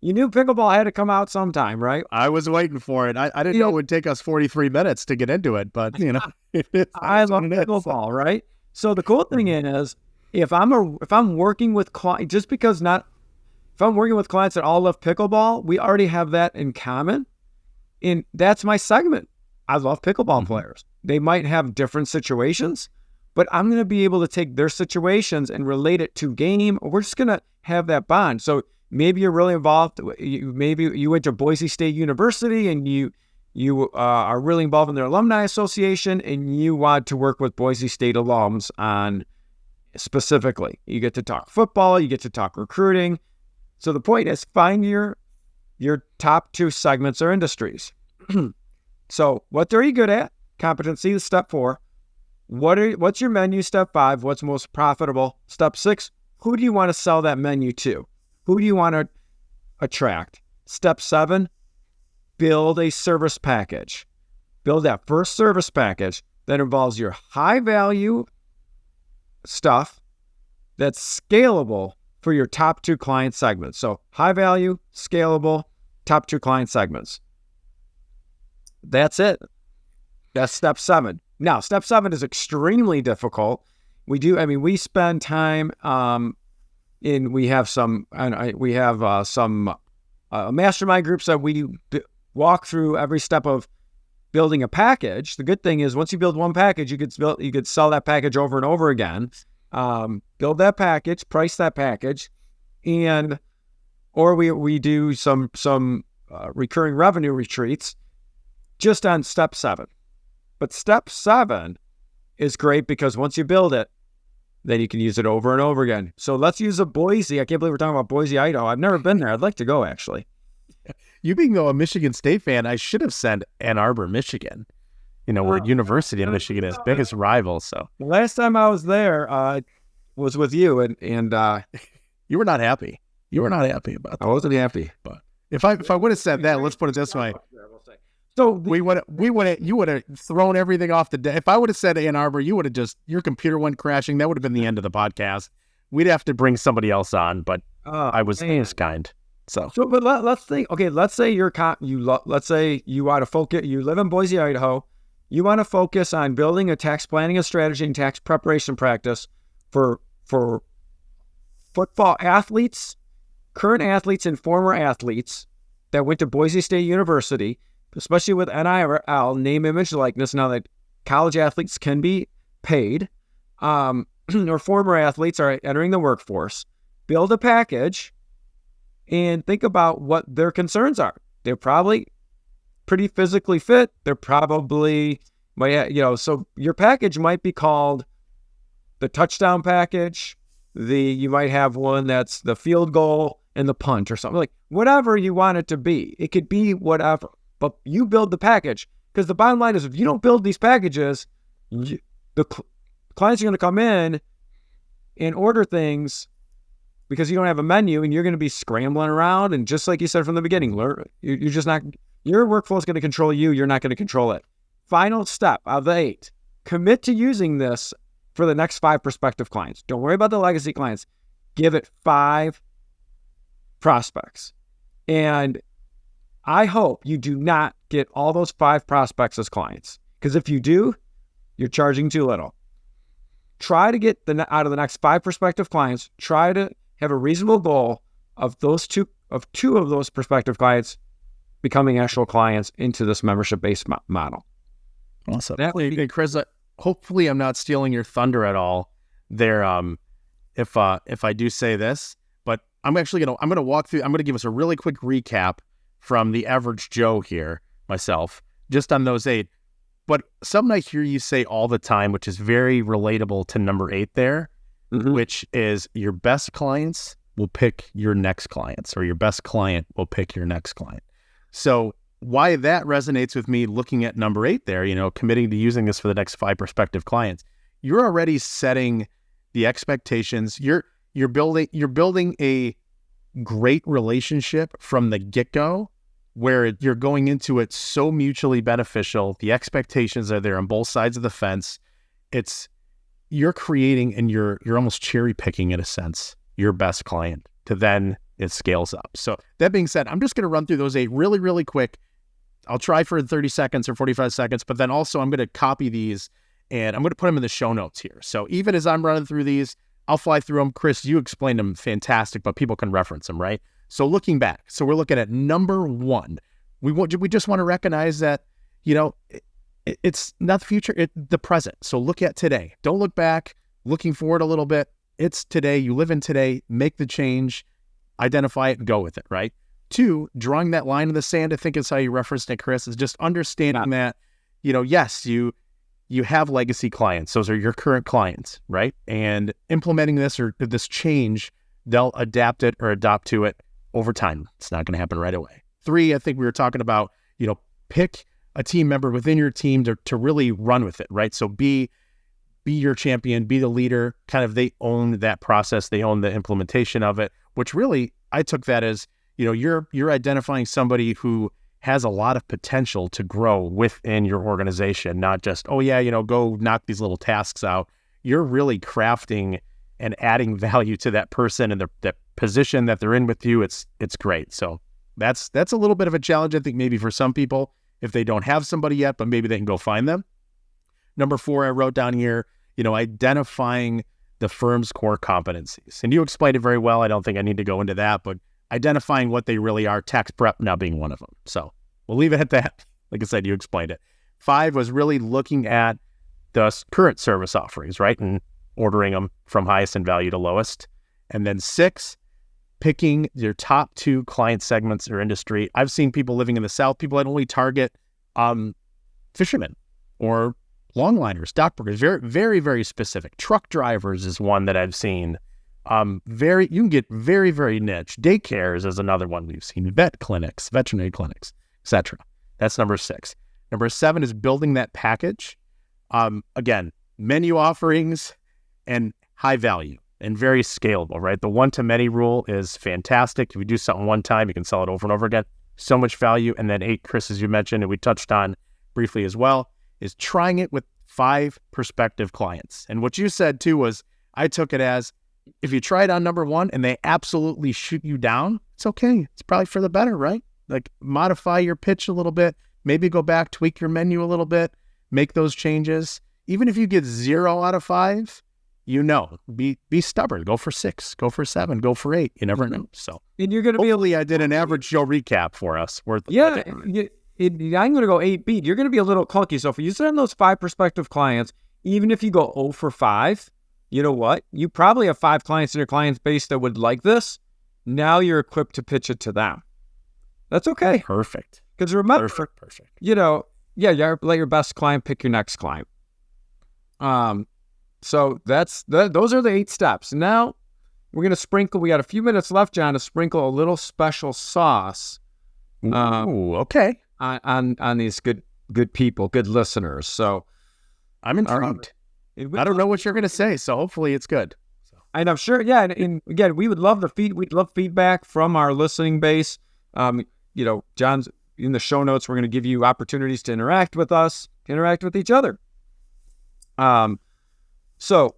You knew pickleball had to come out sometime, right? I was waiting for it. I didn't know it would take us 43 minutes to get into it, but I love pickleball, right? So the cool thing is, if I'm working with clients, if I'm working with clients that all love pickleball, we already have that in common, and that's my segment. I love pickleball players. They might have different situations, but I'm going to be able to take their situations and relate it to game. We're just going to have that bond. So maybe you're really involved. Maybe you went to Boise State University and you are really involved in their alumni association, and you want to work with Boise State alums on specifically. You get to talk football, you get to talk recruiting. So the point is, find your top 2 segments or industries. So what are you good at? Competency is step 4. What's your menu? Step 5. What's most profitable? Step 6. Who do you want to sell that menu to? Who do you want to attract? Step 7. Build a service package. Build that first service package that involves your high value stuff that's scalable for your top 2 client segments. So high value, scalable, top 2 client segments. That's it. That's step 7. Now, step 7 is extremely difficult. We spend time we have some mastermind groups that we walk through every step of building a package. The good thing is, once you build one package, you could sell that package over and over again. Build that package, price that package, or we do some recurring revenue retreats just on step 7. But step 7 is great because once you build it, then you can use it over and over again. So let's use a Boise. I can't believe we're talking about Boise, Idaho. I've never been there. I'd like to go, actually. You being a Michigan State fan, I should have said Ann Arbor, Michigan. Where University of Michigan is biggest rival. So the last time I was there was with you, and you were not happy. You were not happy about that. I wasn't happy. But if I would have said that, let's put it this way. So you would have thrown everything off the deck. If I would have said Ann Arbor, you would have your computer went crashing. That would have been the end of the podcast. We'd have to bring somebody else on, but I was kind. So but let's think. Okay, let's say let's say you want to focus. You live in Boise, Idaho. You want to focus on building a tax planning and strategy and tax preparation practice for football athletes, current athletes, and former athletes that went to Boise State University, especially with NIL, name, image, likeness, now that college athletes can be paid, or former athletes are entering the workforce. Build a package and think about what their concerns are. They're probably pretty physically fit. They're probably, so your package might be called the touchdown package. You might have one that's the field goal and the punt or something, like whatever you want it to be. It could be whatever, but you build the package, because the bottom line is, if you don't build these packages, the clients are going to come in and order things because you don't have a menu, and you're going to be scrambling around. And just like you said from the beginning, you're just not, your workflow is going to control you. You're not going to control it. Final step of the 8, commit to using this for the next 5 prospective clients. Don't worry about the legacy clients. Give it 5 prospects. And I hope you do not get all those 5 prospects as clients, because if you do, you're charging too little. Try to get out of the next 5 prospective clients, try to have a reasonable goal of two of those prospective clients becoming actual clients into this membership-based model. Awesome. Hey, Chris, hopefully I'm not stealing your thunder at all there. If I do say this, but I'm gonna walk through. I'm gonna give us a really quick recap from the average Joe here, myself, just on those 8. But something I hear you say all the time, which is very relatable to number 8 there, which is your best clients will pick your next clients, or your best client will pick your next client. So why that resonates with me looking at number 8 there, committing to using this for the next 5 prospective clients, you're already setting the expectations. You're building a great relationship from the get-go, where you're going into it so mutually beneficial. The expectations are there on both sides of the fence. You're creating, and you're almost cherry picking, in a sense, your best client to then it scales up. So that being said, I'm just going to run through those 8 really, really quick. I'll try for 30 seconds or 45 seconds, but then also I'm going to copy these and I'm going to put them in the show notes here. So even as I'm running through these, I'll fly through them. Chris, you explained them fantastic, but people can reference them, right? So looking back, so we're looking at number 1. We just want to recognize that, it's not the future, it's the present. So look at today. Don't look back, looking forward a little bit. It's today. You live in today, make the change, identify it, and go with it, right? 2, drawing that line in the sand, I think is how you referenced it, Chris, is just understanding that, yes, you have legacy clients. Those are your current clients, right? And implementing this or this change, they'll adapt it or adopt to it over time. It's not going to happen right away. 3, I think we were talking about, pick a team member within your team to really run with it, right? So be your champion, be the leader, kind of they own that process, they own the implementation of it, which really, I took that as, you're identifying somebody who has a lot of potential to grow within your organization, not just, go knock these little tasks out. You're really crafting and adding value to that person and the position that they're in with you. It's great. So that's a little bit of a challenge, I think, maybe for some people if they don't have somebody yet, but maybe they can go find them. Number 4, I wrote down here, identifying the firm's core competencies. And you explained it very well. I don't think I need to go into that, but identifying what they really are, tax prep now being one of them. So we'll leave it at that. Like I said, you explained it. 5 was really looking at the current service offerings, right? And ordering them from highest in value to lowest. And then 6, picking your top 2 client segments or industry. I've seen people living in the South, people that only target fishermen or longliners, dockworkers, very, very, very specific. Truck drivers is one that I've seen. You can get very, very niche. Daycares is another one we've seen. Vet clinics, veterinary clinics, etc. That's number 6. Number 7 is building that package. Again, menu offerings and high value and very scalable, right? The one-to-many rule is fantastic. If you do something one time, you can sell it over and over again. So much value. And then 8, Chris, as you mentioned, and we touched on briefly as well, is trying it with 5 prospective clients. And what you said too was, I took it as, if you try it on number 1 and they absolutely shoot you down, it's okay. It's probably for the better, right? Like modify your pitch a little bit, maybe go back, tweak your menu a little bit, make those changes. Even if you get 0 out of 5, be stubborn. Go for 6, go for 7, go for 8. You never know. So, and you're going to hopefully I did an average Joe recap for us. I'm going to go 8B. You're going to be a little clunky. So if you send those 5 prospective clients, even if you go 0 for 5, you know what? You probably have 5 clients in your client base that would like this. Now you're equipped to pitch it to them. That's okay. Perfect. Because remember, perfect. You let your best client pick your next client. So those are the 8 steps. Now we're going to sprinkle. We got a few minutes left, John, to sprinkle a little special sauce. Okay. On these good people, good listeners. So I'm intrigued. I don't know what you're going to say, so hopefully it's good. And I'm sure, yeah. And again, we would love we'd love feedback from our listening base. John's in the show notes. We're going to give you opportunities to interact with us, interact with each other. So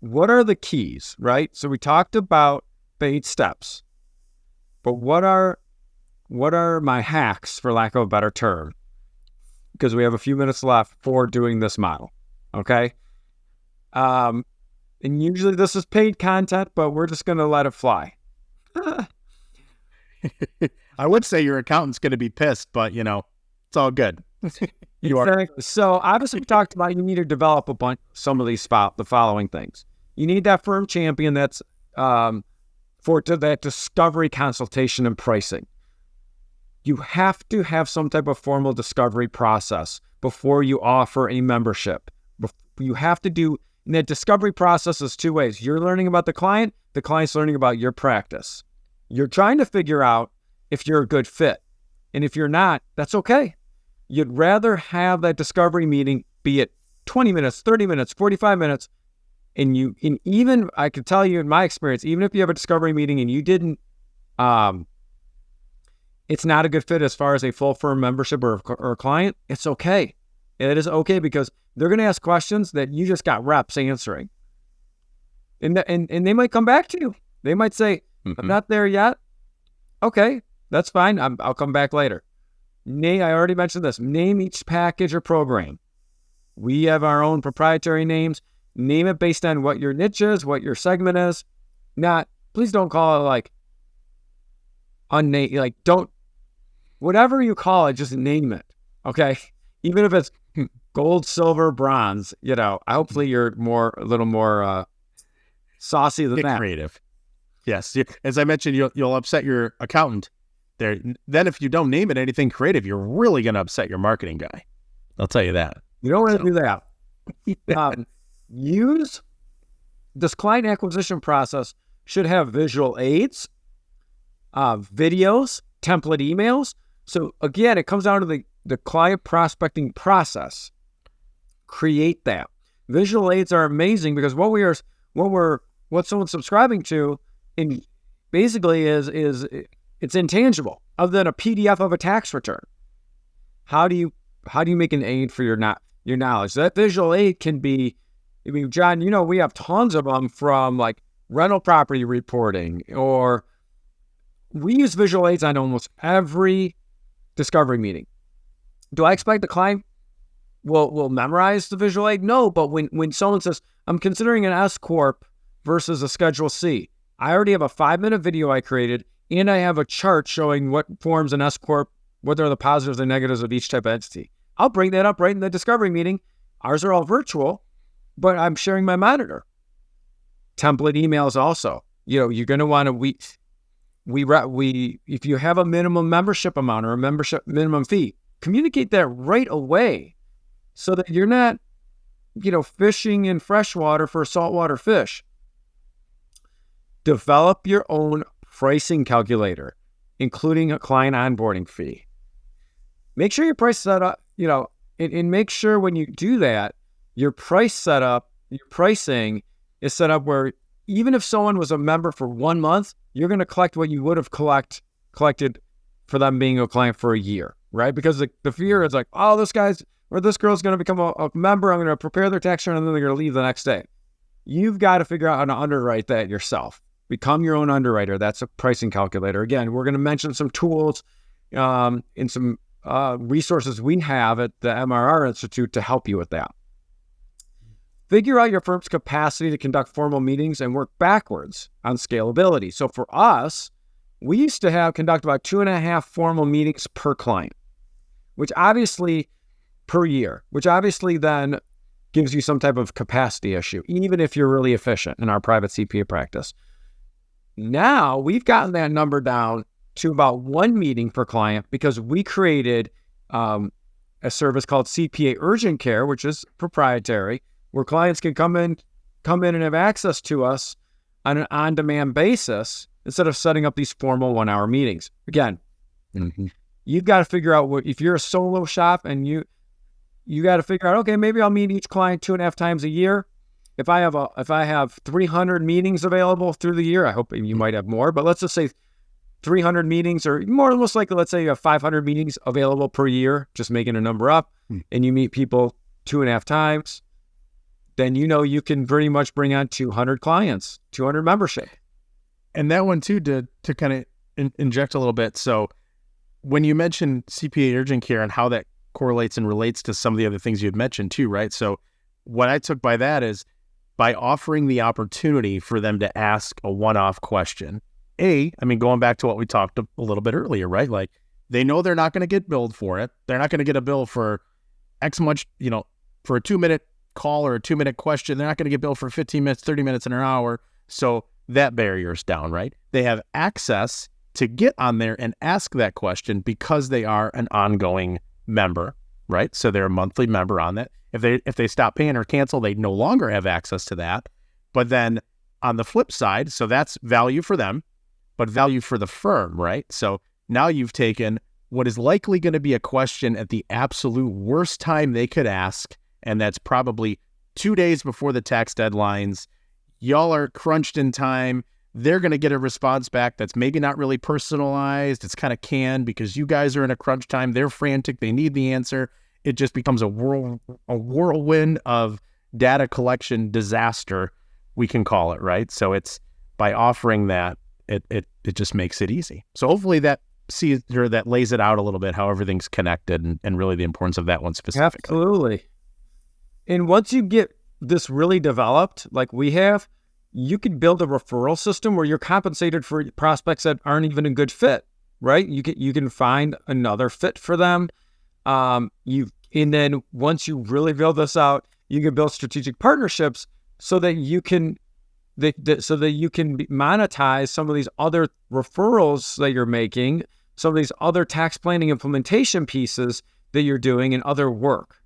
what are the keys, right? So we talked about the 8 steps, but what are my hacks, for lack of a better term? Because we have a few minutes left for doing this model. Okay. And usually this is paid content, but we're just going to let it fly. I would say your accountant's going to be pissed, but it's all good. So obviously we talked about you need to develop some of the following things. You need that firm champion that's for that discovery, consultation, and pricing. You have to have some type of formal discovery process before you offer a membership. You have to do, and that discovery process is 2 ways. You're learning about the client's learning about your practice. You're trying to figure out if you're a good fit. And if you're not, that's okay. You'd rather have that discovery meeting, be it 20 minutes, 30 minutes, 45 minutes, and even, I can tell you in my experience, even if you have a discovery meeting and you didn't, it's not a good fit as far as a full firm membership or a client, it's okay. It is okay because they're going to ask questions that you just got reps answering. And they might come back to you. They might say, I'm not there yet. Okay, that's fine. I'll come back later. I already mentioned this. Name each package or program. We have our own proprietary names. Name it based on what your niche is, what your segment is. Please don't call it like unnamed. Like, don't, whatever you call it, just name it. Okay. Even if it's gold, silver, bronze, hopefully you're a little more saucy than that. Creative. Yes. As I mentioned, you'll upset your accountant there. Then if you don't name it anything creative, you're really going to upset your marketing guy. I'll tell you that. You don't want to do that. Use this client acquisition process should have visual aids, videos, template emails. So again, it comes down to the client prospecting process. Create that. Visual aids are amazing because what someone's subscribing to, in basically is it's intangible, other than a PDF of a tax return. How do you make an aid for your knowledge? That visual aid can be, John, we have tons of them from like rental property reporting, or we use visual aids on almost every discovery meeting. Do I expect the client will memorize the visual aid? No, but when someone says, I'm considering an S Corp versus a Schedule C, I already have a 5-minute video I created, and I have a chart showing what forms an S Corp, what are the positives and negatives of each type of entity. I'll bring that up right in the discovery meeting. Ours are all virtual, but I'm sharing my monitor. Template emails also. You're going to want to, if you have a minimum membership amount or a membership minimum fee, communicate that right away so that you're not, fishing in freshwater for saltwater fish. Develop your own pricing calculator, including a client onboarding fee. Make sure your price set up, and make sure when you do that, your pricing is set up where even if someone was a member for 1 month, you're going to collect what you would have collected for them being a client for a year, right? Because the fear is like, oh, this guy's or this girl's going to become a member. I'm going to prepare their tax return and then they're going to leave the next day. You've got to figure out how to underwrite that yourself. Become your own underwriter. That's a pricing calculator. Again, we're going to mention some tools and some resources we have at the MRR Institute to help you with that. Figure out your firm's capacity to conduct formal meetings and work backwards on scalability. So for us, we used to conduct about 2.5 formal meetings per client, per year, which obviously then gives you some type of capacity issue, even if you're really efficient in our private CPA practice. Now we've gotten that number down to about 1 meeting per client because we created a service called CPA Urgent Care, which is proprietary, where clients can come in and have access to us on an on-demand basis instead of setting up these formal 1-hour meetings. Again, you've got to figure out if you're a solo shop and you got to figure out, okay, maybe I'll meet each client 2.5 times a year. If I have 300 meetings available through the year, I hope you might have more, but let's just say 300 meetings, or most likely, let's say you have 500 meetings available per year, just making a number up, and you meet people 2.5 times, then you can pretty much bring on 200 clients, 200 membership. And that one too, to kind of inject a little bit. So when you mentioned CPA Urgent Care and how that correlates and relates to some of the other things you had mentioned too, right? So what I took by that is by offering the opportunity for them to ask a one-off question. Going back to what we talked a little bit earlier, right? Like they know they're not going to get billed for it. They're not going to get a bill for X much, for a 2-minute call or a 2-minute question. They're not going to get billed for 15 minutes, 30 minutes, and an hour. So that barrier's down, right? They have access to get on there and ask that question because they are an ongoing member, right? So they're a monthly member on that. If they stop paying or cancel, they no longer have access to that. But then on the flip side, so that's value for them, but value for the firm, right? So now you've taken what is likely going to be a question at the absolute worst time they could ask, and that's probably 2 days before the tax deadlines. Y'all are crunched in time. They're going to get a response back that's maybe not really personalized. It's kind of canned because you guys are in a crunch time. They're frantic. They need the answer. It just becomes a whirlwind of data collection disaster, we can call it, right? So it's by offering that, it just makes it easy. So hopefully that lays it out a little bit, how everything's connected and really the importance of that one specifically. Absolutely. And once you get this really developed, like we have, you could build a referral system where you're compensated for prospects that aren't even a good fit, right? You can find another fit for them. And then once you really build this out, you can build strategic partnerships so that you can monetize some of these other referrals that you're making, some of these other tax planning implementation pieces that you're doing and other work.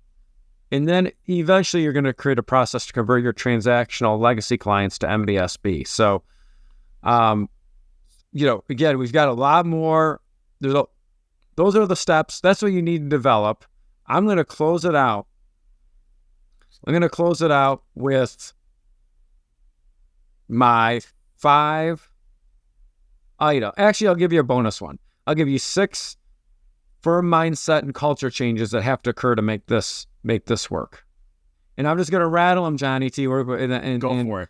And then eventually you're going to create a process to convert your transactional legacy clients to MBSB. So, again, we've got a lot more. Those are the steps. That's what you need to develop. I'm going to close it out. With my 5 items. Actually, I'll give you a bonus one. I'll give you 6 firm mindset and culture changes that have to occur to make this work. And I'm just going to rattle them, Johnny T. Go for it.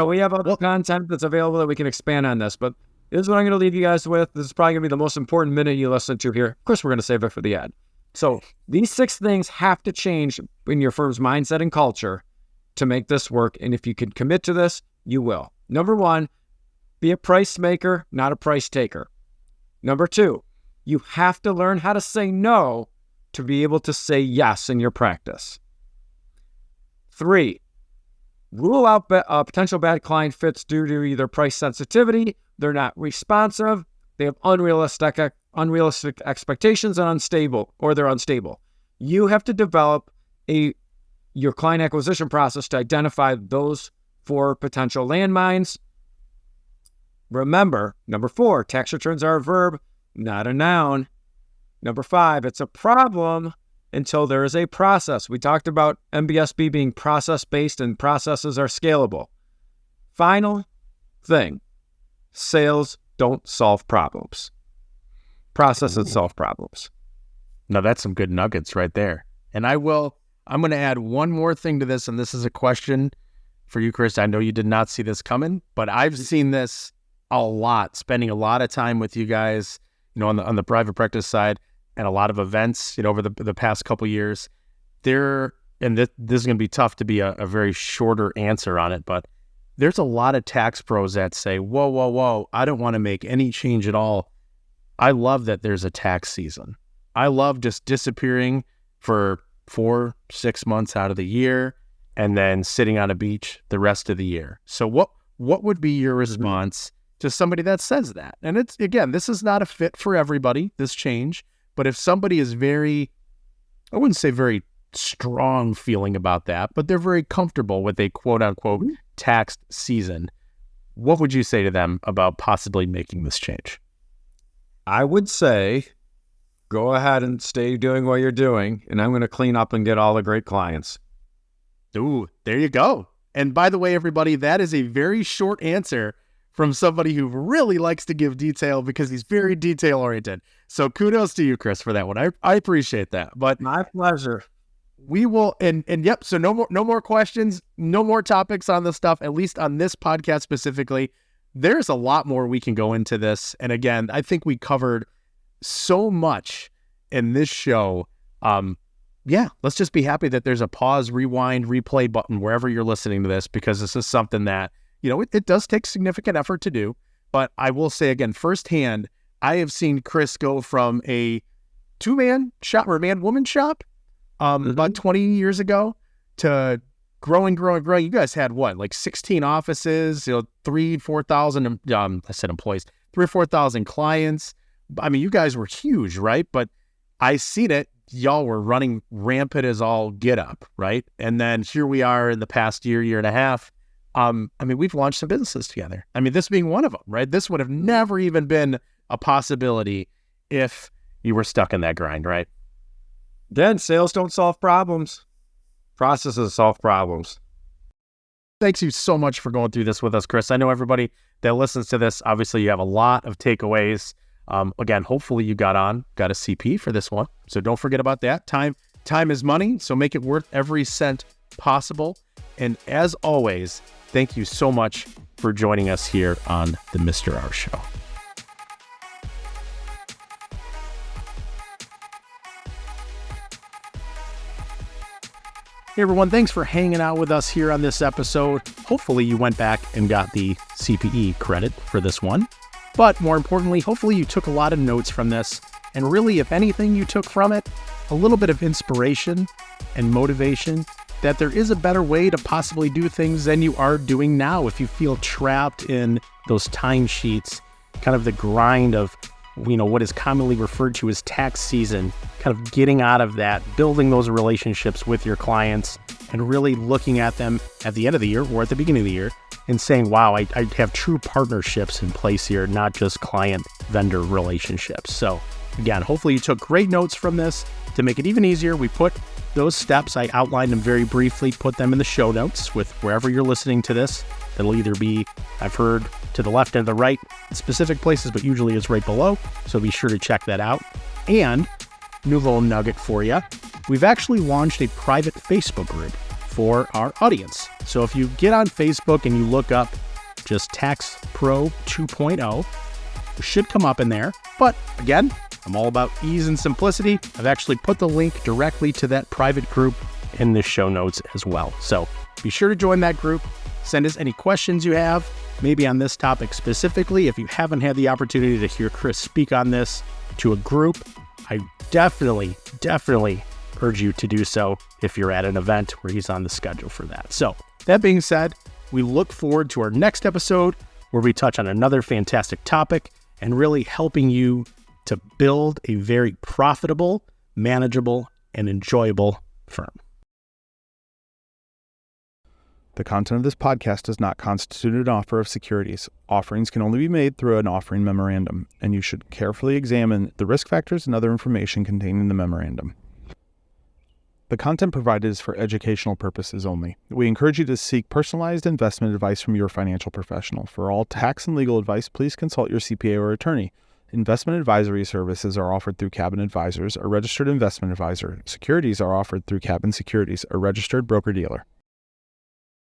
We have other content that's available that we can expand on this, but this is what I'm going to leave you guys with. This is probably going to be the most important minute you listen to here. Of course, we're going to save it for the end. So these 6 things have to change in your firm's mindset and culture to make this work. And if you can commit to this, you will. Number 1, be a price maker, not a price taker. Number 2, you have to learn how to say no to be able to say yes in your practice. 3, rule out potential bad client fits due to either price sensitivity, they're not responsive, they have unrealistic expectations and they're unstable. You have to develop your client acquisition process to identify those 4 potential landmines. Remember, number 4, tax returns are a verb, not a noun. Number 5, it's a problem until there is a process. We talked about MBSB being process-based and processes are scalable. Final thing, sales don't solve problems. Processes solve problems. Now that's some good nuggets right there. And I'm going to add one more thing to this, and this is a question for you, Chris. I know you did not see this coming, but I've seen this a lot, spending a lot of time with you guys, on the private practice side and a lot of events, over the past couple of years. This is going to be tough to be a very shorter answer on it, but there's a lot of tax pros that say, whoa, I don't want to make any change at all. I love that there's a tax season. I love just disappearing for 4-6 months out of the year and then sitting on a beach the rest of the year. So what would be your response to somebody that says that? And it's, again, this is not a fit for everybody, this change, but if somebody is I wouldn't say very strong feeling about that, but they're very comfortable with a quote unquote taxed season, what would you say to them about possibly making this change? I would say, go ahead and stay doing what you're doing, and I'm going to clean up and get all the great clients. Ooh, there you go. And by the way, everybody, that is a very short answer from somebody who really likes to give detail because he's very detail oriented. So kudos to you, Chris, for that one. I appreciate that. But my pleasure. We will, and yep. So no more questions, no more topics on this stuff, at least on this podcast specifically. There's a lot more we can go into this. And again, I think we covered so much in this show. Let's just be happy that there's a pause, rewind, replay button wherever you're listening to this, because this is something that, it does take significant effort to do. But I will say again, firsthand, I have seen Chris go from a 2-man shop or man-woman shop about 20 years ago to growing. You guys had what, like 16 offices, 3,000-4,000, I said employees, 3,000 or 4,000 clients. I mean, you guys were huge, right? But I seen it. Y'all were running rampant as all get up, right? And then here we are in the past year and a half. We've launched some businesses together. This being one of them, right? This would have never even been a possibility if you were stuck in that grind, right? Again, sales don't solve problems. Processes solve problems. Thanks you so much for going through this with us, Chris. I know everybody that listens to this, obviously you have a lot of takeaways. Again, hopefully you got a CP for this one. So don't forget about that. Time is money, so make it worth every cent possible. And as always, thank you so much for joining us here on the Mr. R Show. Hey everyone, thanks for hanging out with us here on this episode. Hopefully you went back and got the CPE credit for this one. But more importantly, hopefully you took a lot of notes from this. And really, if anything you took from it, a little bit of inspiration and motivation that there is a better way to possibly do things than you are doing now. If you feel trapped in those timesheets, kind of the grind of, what is commonly referred to as tax season, kind of getting out of that, building those relationships with your clients and really looking at them at the end of the year or at the beginning of the year and saying, wow, I have true partnerships in place here, not just client-vendor relationships. So again, hopefully you took great notes from this. To make it even easier, we put those steps, I outlined them very briefly, put them in the show notes with wherever you're listening to this. That'll either be, I've heard, to the left and the right, specific places, but usually it's right below. So be sure to check that out. And new little nugget for you. We've actually launched a private Facebook group for our audience. So if you get on Facebook and you look up just Tax Pro 2.0, it should come up in there. But again, I'm all about ease and simplicity. I've actually put the link directly to that private group in the show notes as well. So be sure to join that group. Send us any questions you have, maybe on this topic specifically. If you haven't had the opportunity to hear Chris speak on this to a group, I definitely urge you to do so if you're at an event where he's on the schedule for that. So that being said, we look forward to our next episode where we touch on another fantastic topic and really helping you to build a very profitable, manageable, and enjoyable firm. The content of this podcast does not constitute an offer of securities. Offerings can only be made through an offering memorandum, and you should carefully examine the risk factors and other information contained in the memorandum. The content provided is for educational purposes only. We encourage you to seek personalized investment advice from your financial professional. For all tax and legal advice, please consult your CPA or attorney. Investment advisory services are offered through Cabin Advisors, a registered investment advisor. Securities are offered through Cabin Securities, a registered broker-dealer.